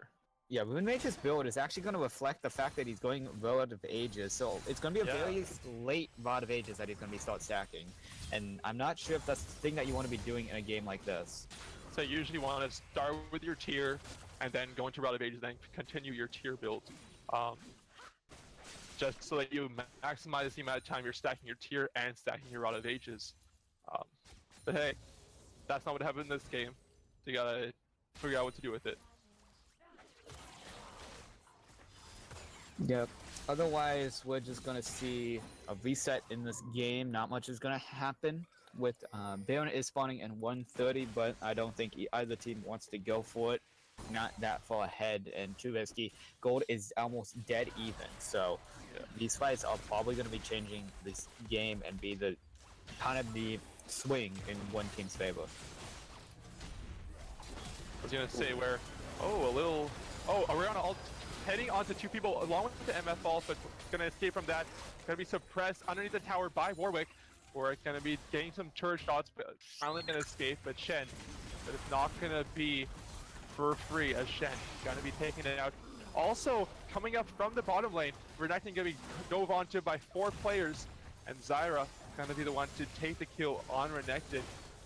yeah, Moon Mage's build is actually going to reflect the fact that he's going Rod of Ages, so it's going to be a very late Rod of Ages that he's going to be start stacking, and I'm not sure if that's the thing that you want to be doing in a game like this. So you usually want to start with your tier, and then go into Rod of Ages, then continue your tier build, just so that you maximize the amount of time you're stacking your tier and stacking your Rod of Ages. But hey, that's not what happened in this game, so you gotta figure out what to do with it. Yep. Otherwise, we're just gonna see a reset in this game. Not much is gonna happen. With Baron is spawning in 130, but I don't think either team wants to go for it. Not that far ahead, and too risky. Gold is almost dead even, so these fights are probably gonna be changing this game and be the kind of the swing in one team's favor. I was gonna say where, we're on alt. Heading onto 2 people along with the MF ult, but gonna escape from that. Gonna be suppressed underneath the tower by Warwick. Warwick gonna be getting some turret shots, but finally gonna escape. But Shen, but it's not gonna be for free as Shen gonna be taking it out. Also coming up from the bottom lane, Renekton gonna be dove onto by 4 players, and Zyra gonna be the one to take the kill on Renekton.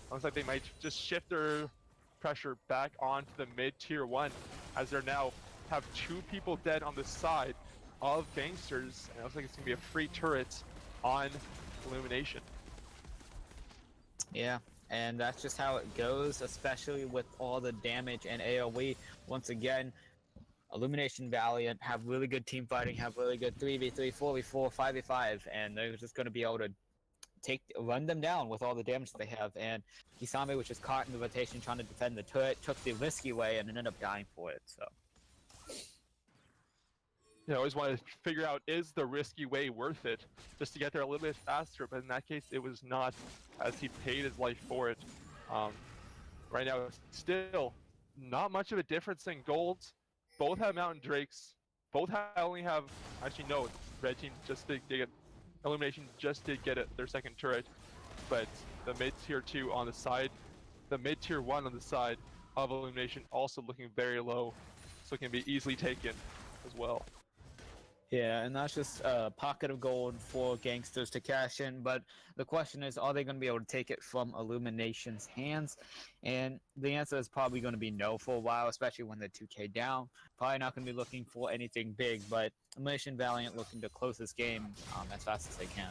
Looks like they might just shift their pressure back onto the mid tier 1 as they're now have 2 people dead on the side of Gangsters, and it looks like it's gonna be a free turret on Illumination. Yeah, and that's just how it goes, especially with all the damage and AoE. Once again, Illumination Valiant have really good team fighting, have really good 3v3, 4v4, 5v5, and they're just going to be able to run them down with all the damage that they have. And Kisame, which is caught in the rotation trying to defend the turret, took the risky way and ended up dying for it. So Yeah, I always want to figure out, is the risky way worth it? Just to get there a little bit faster, but in that case, it was not, as he paid his life for it. Right now, still, not much of a difference in golds. Both have Mountain Drakes. Both only have, actually no, Red Team just did get, Illumination just did get their second turret. But the mid tier 2 on the side, the mid tier 1 on the side of Illumination also looking very low. So it can be easily taken as well. yeah, and that's just a pocket of gold for Gangsters to cash in, but the question is, are they going to be able to take it from Illumination's hands? And the answer is probably going to be no for a while, especially when they're 2k down. Probably not going to be looking for anything big, but Illumination Valiant looking to close this game as fast as they can.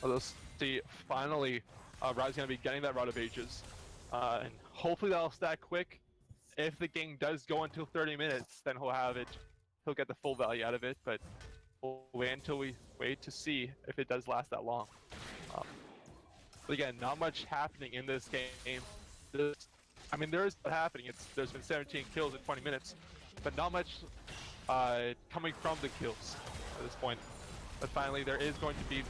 Well, let's see, finally, Rod's going to be getting that Rod of Ages, and hopefully that'll stack quick. If the game does go until 30 minutes, then he'll have it. He'll get the full value out of it, but we'll wait until we wait to see if it does last that long. But again, not much happening in this game. I mean, there is happening. There's been 17 kills in 20 minutes, but not much coming from the kills at this point. But finally, there is going to be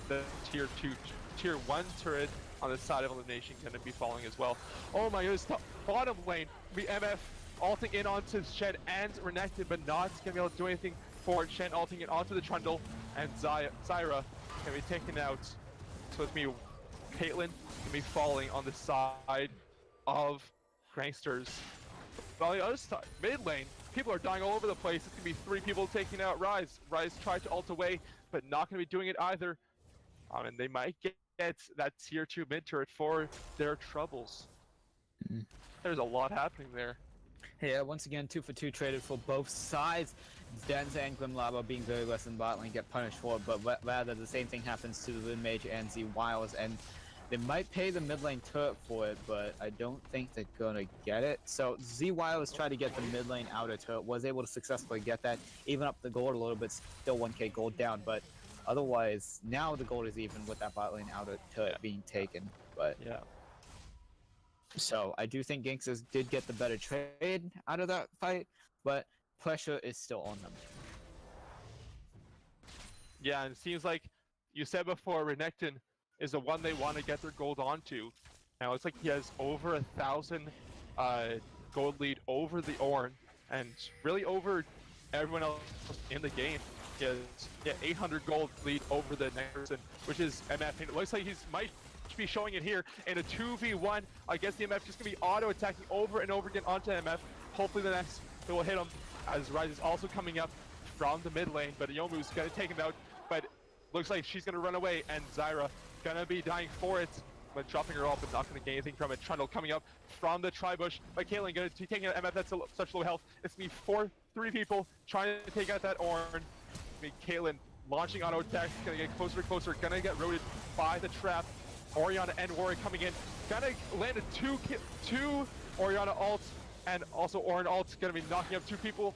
the tier 1 turret on the side of Elimination going to be falling as well. Oh my goodness, the bottom lane, the MF ulting in onto Shen and Renekton, but not going to be able to do anything for it. Shen ulting it onto the Trundle, and Zyra can be taken out. So it's me, Caitlyn, going to be falling on the side of Gangsters. But on the other side, mid lane, people are dying all over the place. It's going to be 3 people taking out Ryze. Ryze tried to ult away, but not going to be doing it either. And they might get that tier 2 mid turret for their troubles. There's a lot happening there. Yeah, once again, 2 for 2 traded for both sides. Denza and Grimlaba being very less than bot lane get punished for it, but rather the same thing happens to the Lin Mage and Z Wiles, and They might pay the mid lane turret for it, but I don't think they're gonna get it. So ZY was trying to get the mid lane outer turret, was able to successfully get that, even up the gold a little bit, still 1k gold down, but otherwise, now the gold is even with that bot lane outer turret being taken. But Yeah. so I do think Gangsters did get the better trade out of that fight, but pressure is still on them. Yeah, and it seems like you said before, Renekton is the one they want to get their gold onto. Now it's like he has over 1,000 gold lead over the Ornn, and really over everyone else in the game. He has 800 gold lead over the next person, which is MF. And it looks like he's might be showing it here in a 2v1. I guess the MF just gonna be auto attacking over and over again onto MF. Hopefully the next it will hit him, as Rise is also coming up from the mid lane, but Yomu's gonna take him out. But looks like she's gonna run away, and Zyra gonna be dying for it, but dropping her off, but not gonna gain anything from it. Trundle coming up from the tri-bush, but Caitlyn gonna be taking out MF that's such low health. It's gonna be three people trying to take out that Ornn. Caitlyn launching auto attacks, gonna get closer and closer, gonna get rotated by the trap. Orianna and Warwick coming in, gonna land a two Orianna ults, and also Ornn ults, gonna be knocking up 2 people.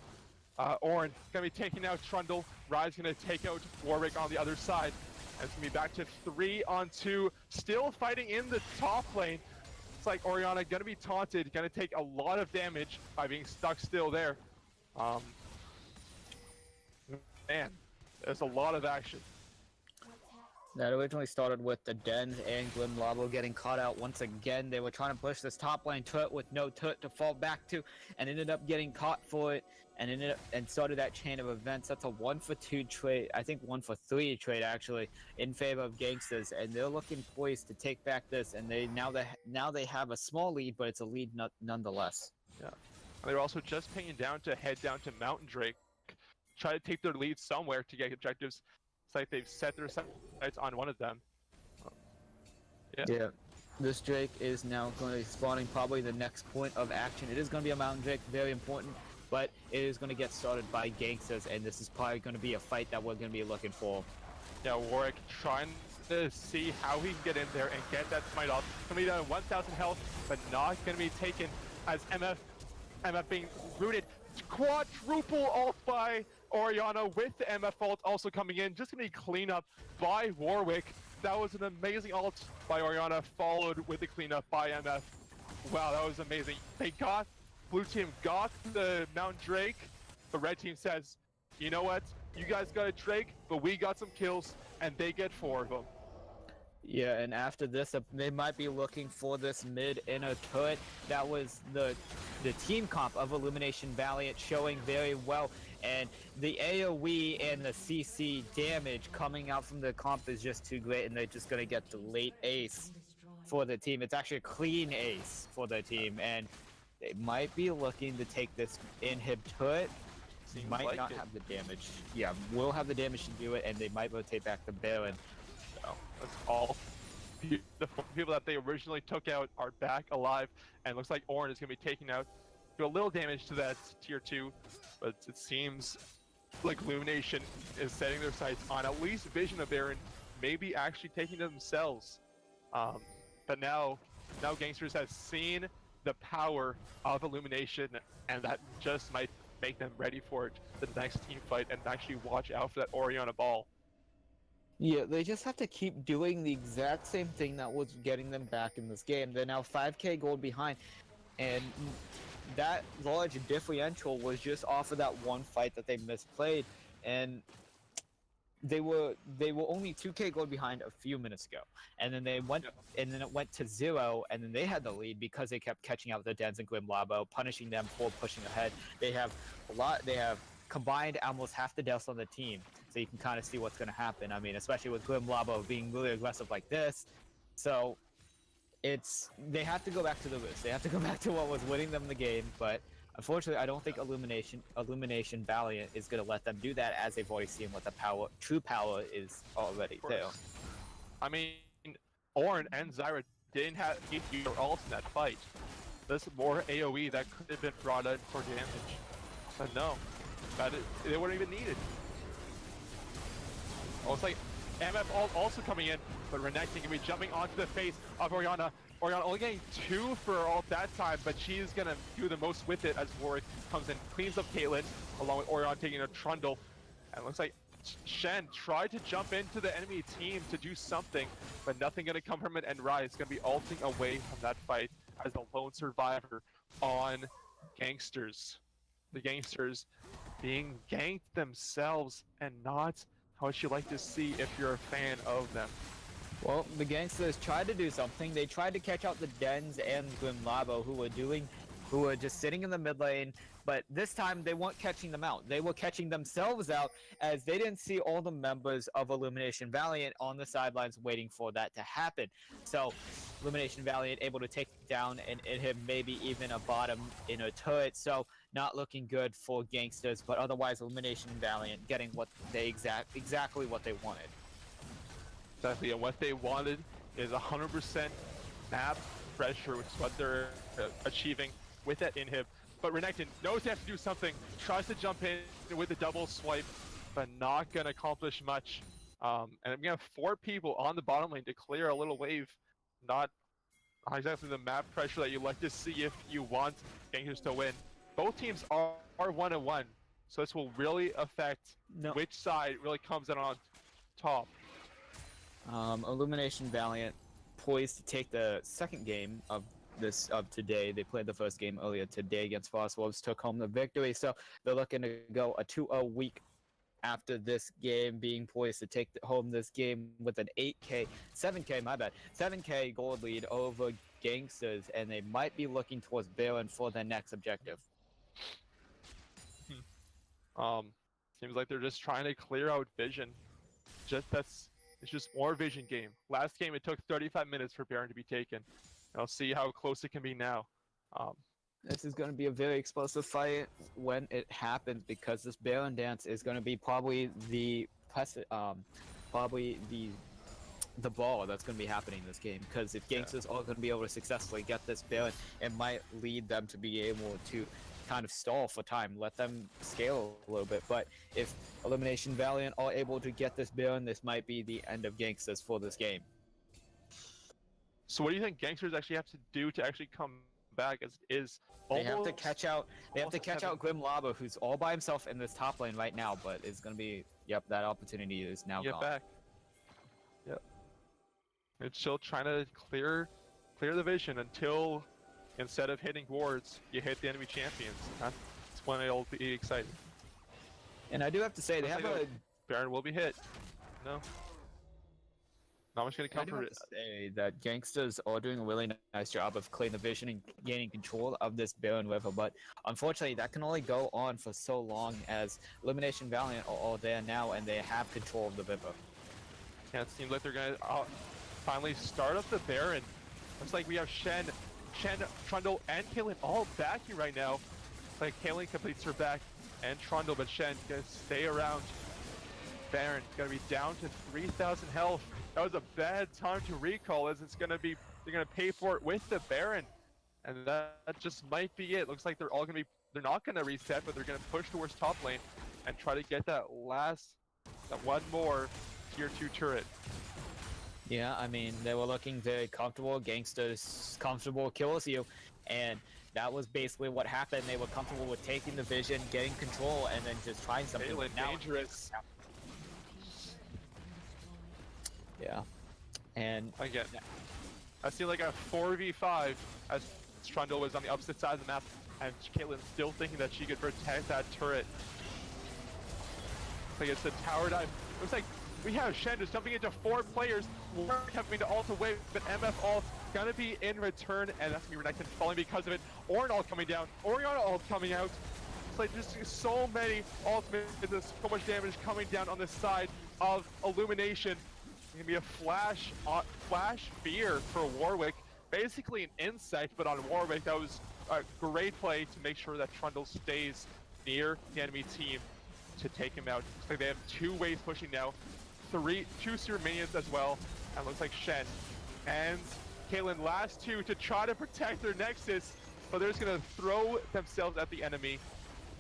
Ornn gonna be taking out Trundle. Rise gonna take out Warwick on the other side. And it's gonna be back to 3-on-2, still fighting in the top lane. It's like Orianna gonna be taunted, gonna take a lot of damage by being stuck still there. Man, there's a lot of action. That originally started with the Dens and Glim Labo getting caught out once again. They were trying to push this top lane turret with no turret to fall back to, and ended up getting caught for it, and started that chain of events. That's a 1-for-2 trade, I think 1-for-3 trade actually, in favor of Gangsters, and they're looking poised to take back this. And now they have a small lead, but it's a lead nonetheless. Yeah, and they're also just paying down to head down to Mountain Drake, try to take their lead somewhere to get objectives. It's like they've set their sights on one of them. Yeah. This Drake is now going to be spawning probably the next point of action. It is going to be a Mountain Drake, very important, but it is going to get started by Gangsters, and this is probably going to be a fight that we're going to be looking for. Yeah, Warwick trying to see how he can get in there and get that smite off. Going to be down 1,000 health, but not going to be taken as MF being rooted. Quadruple ult by Orianna with the MF ult also coming in. Just going to be cleanup by Warwick. That was an amazing ult by Orianna, followed with the cleanup by MF. Wow, that was amazing. Blue team got the Mount Drake, but red team says, you know what? You guys got a Drake, but we got some kills, and they get 4 of them. Yeah, and after this, they might be looking for this mid inner turret. That was the team comp of Illumination Valiant showing very well, and the AoE and the CC damage coming out from the comp is just too great, and they're just gonna get the late ace for the team. It's actually a clean ace for the team, and they might be looking to take this inhib turret. Seems Might like not it. have the damage. Yeah, will have the damage to do it, and they might rotate back the Baron. That's all. The people that they originally took out are back alive, and looks like Ornn is going to be taking out, do a little damage to that tier 2, but it seems like Illumination is setting their sights on at least Vision of Baron, maybe actually taking it themselves. But now Gangsters has seen the power of Illumination, and that just might make them ready for it, the next team fight, and actually watch out for that Orianna ball. Yeah, they just have to keep doing the exact same thing that was getting them back in this game. They're now 5k gold behind, and that large differential was just off of that one fight that they misplayed, and they were only 2k gold behind a few minutes ago, and then they went, and then it went to 0, and then they had the lead because they kept catching out the Dens and Glim Labo, punishing them for pushing ahead. They have combined almost half the deaths on the team, so you can kind of see what's going to happen. I mean, especially with Glim Labo being really aggressive like this. So they have to go back to the roots. They have to go back to what was winning them the game, but unfortunately, I don't think Illumination Valiant is going to let them do that, as they've already seen what the true power is already there. I mean, Ornn and Zyra didn't have their ults in that fight. There's more AoE that could have been brought in for damage. But no, they weren't even needed. Almost like MF also coming in, but Renekton gonna be jumping onto the face of Orianna. Orianna only getting 2 for all that time, but she's gonna do the most with it as Warwick comes in, cleans up Caitlyn, along with Orianna taking a Trundle. And it looks like Shen tried to jump into the enemy team to do something, but nothing gonna come from it, and Rai is gonna be ulting away from that fight as the lone survivor on Gangsters. The Gangsters being ganked themselves, and not how would you like to see if you're a fan of them. Well, the Gangsters tried to do something. They tried to catch out the Dens and Grim Labo, who were just sitting in the mid lane, but this time they weren't catching them out. They were catching themselves out, as they didn't see all the members of Illumination Valiant on the sidelines waiting for that to happen. So Illumination Valiant able to take down and hit maybe even a bottom in a turret, so not looking good for Gangsters, but otherwise Illumination Valiant getting what they exactly what they wanted. Exactly, and what they wanted is 100% map pressure, which is what they're achieving with that inhib. But Renekton knows they have to do something, tries to jump in with a double swipe, but not gonna accomplish much. And we have 4 people on the bottom lane to clear a little wave. Not exactly the map pressure that you like to see if you want Gangsters to win. Both teams are 1-1, so this will really affect which side really comes in on top. Illumination Valiant poised to take the second game of today. They played the first game earlier today against Frost Wolves, took home the victory, so they're looking to go a 2-0 week after this game, being poised to take home this game with an 7k gold lead over Gangsters, and they might be looking towards Baron for their next objective. Seems like they're just trying to clear out Vision. It's just more Vision game. Last game it took 35 minutes for Baron to be taken. And I'll see how close it can be now. This is going to be a very explosive fight when it happens, because this Baron dance is going to be probably the ball that's going to be happening in this game. Because if Gangsters are going to be able to successfully get this Baron, it might lead them to be able to kind of stall for time, let them scale a little bit. But if Illumination Valiant are able to get this Baron, this might be the end of Gangsters for this game. So what do you think Gangsters actually have to do to actually come back? As it is they have to catch out Grim Lava, who's all by himself in this top lane right now, but it's going to be, that opportunity is now gone. Back. Yep. It's still trying to clear the Vision until, instead of hitting wards, you hit the enemy champions. That's when it'll be exciting. And I do have to say, they have a... Baron will be hit. No. Not much going to come from it. Say that Gangsters are doing a really nice job of clearing the Vision and gaining control of this Baron river, but unfortunately that can only go on for so long, as Illumination Valiant are all there now and they have control of the river. Yeah, it seems like they're going to finally start up the Baron. Looks like we have Shen, Trundle, and Caitlyn all backing right now. It's like Caitlyn completes her back and Trundle, but Shen gonna stay around. Baron gonna be down to 3,000 health. That was a bad time to recall, as they're gonna pay for it with the Baron, and that just might be it. Looks like they're not gonna reset, but they're gonna push towards top lane and try to get that one more tier 2 turret. Yeah, I mean, they were looking very comfortable. Gangsters comfortable kills you, and that was basically what happened. They were comfortable with taking the Vision, getting control, and then just trying something. Caitlyn, dangerous. Yeah, and again, I see like a 4v5 as Trundle was on the opposite side of the map, and Caitlyn still thinking that she could protect that turret. Like it's a tower dive. Looks like we have Shen just jumping into 4 players. We're having to ult away, but MF ult gonna be in return, and that's gonna be Renekton falling because of it. Ornn ult coming down, Orianna ult coming out. It's like just so many ultimates, there's so much damage coming down on the side of Illumination. It's gonna be a flash fear for Warwick. Basically an insect, but on Warwick. That was a great play to make sure that Trundle stays near the enemy team to take him out. Looks like they have 2 waves pushing now. 2 Seer minions as well, and looks like Shen and Caitlyn, last 2 to try to protect their Nexus, but they're just gonna throw themselves at the enemy,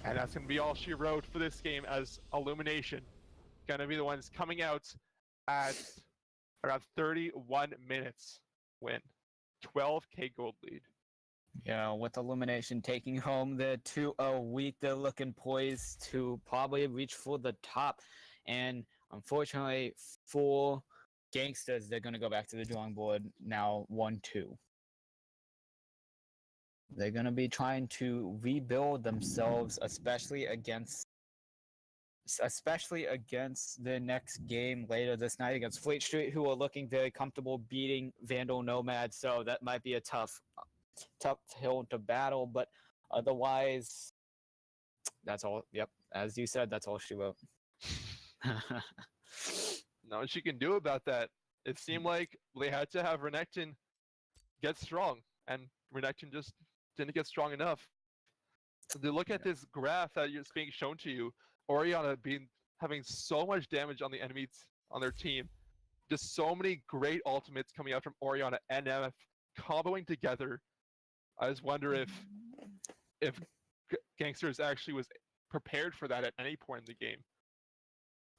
and that's gonna be all she wrote for this game, as Illumination gonna be the ones coming out at around 31 minutes win. 12k gold lead. Yeah, with Illumination taking home the 2-0 week, they're looking poised to probably reach for the top. And unfortunately for Gangsters, they're going to go back to the drawing board now 1-2. They're going to be trying to rebuild themselves, especially against the next game later this night against Fleet Street, who are looking very comfortable beating Vandal Nomad. So that might be a tough hill to battle, but otherwise, that's all. Yep, as you said, that's all she wrote. Not much you can do about that. It seemed like they had to have Renekton get strong, and Renekton just didn't get strong enough. To look at this graph that is being shown to you, Orianna having so much damage on the enemies on their team. Just so many great ultimates coming out from Orianna and MF comboing together. I just wonder if Gangsters actually was prepared for that at any point in the game.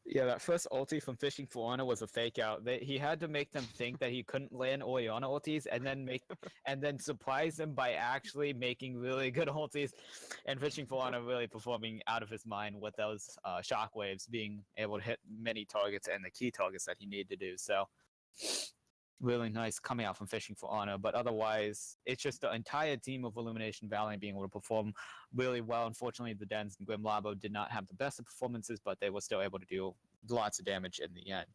Yeah, that first ulti from Fishing for Honor was a fake out. He had to make them think that he couldn't land Orianna ultis, and then surprise them by actually making really good ultis, and Fishing for Honor really performing out of his mind with those shockwaves, being able to hit many targets and the key targets that he needed to do. So really nice coming out from Fishing for Honor, but otherwise, it's just the entire team of Illumination Valiant being able to perform really well. Unfortunately, the Dens and Grim Labo did not have the best of performances, but they were still able to do lots of damage in the end.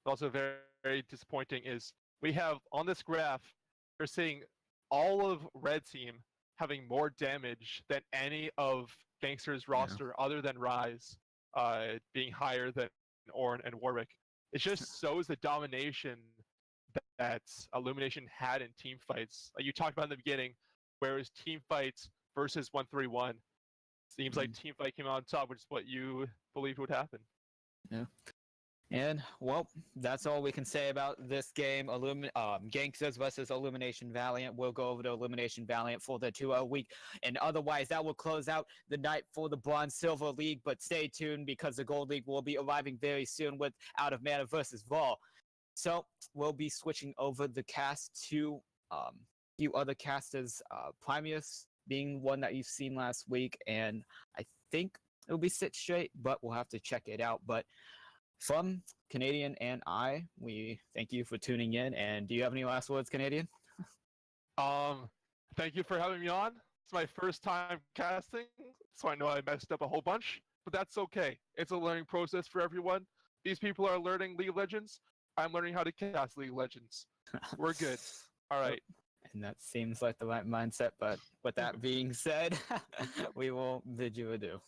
Also very, very disappointing is we have on this graph, we're seeing all of Red Team having more damage than any of Gangster's roster other than Rise, being higher than Ornn and Warwick. It just shows the domination that Illumination had in team fights. Like you talked about in the beginning, whereas team fights versus 1-3-1, seems like team fight came out on top, which is what you believed would happen. Yeah. And, well, that's all we can say about this game. Gangsters versus Illumination Valiant. We'll go over to Illumination Valiant for the 2-0 week. And otherwise, that will close out the night for the Bronze Silver League. But stay tuned because the Gold League will be arriving very soon with Out of Mana versus Vol. So we'll be switching over the cast to a few other casters. Primus being one that you've seen last week. And I think it'll be Sit Straight, but we'll have to check it out. But from Canadian and I, we thank you for tuning in. And do you have any last words, Canadian? Thank you for having me on. It's my first time casting, so I know I messed up a whole bunch, but that's okay. It's a learning process for everyone. These people are learning League of Legends. I'm learning how to cast League of Legends. We're good. All right. And that seems like the right mindset, but with that being said, we will bid you adieu.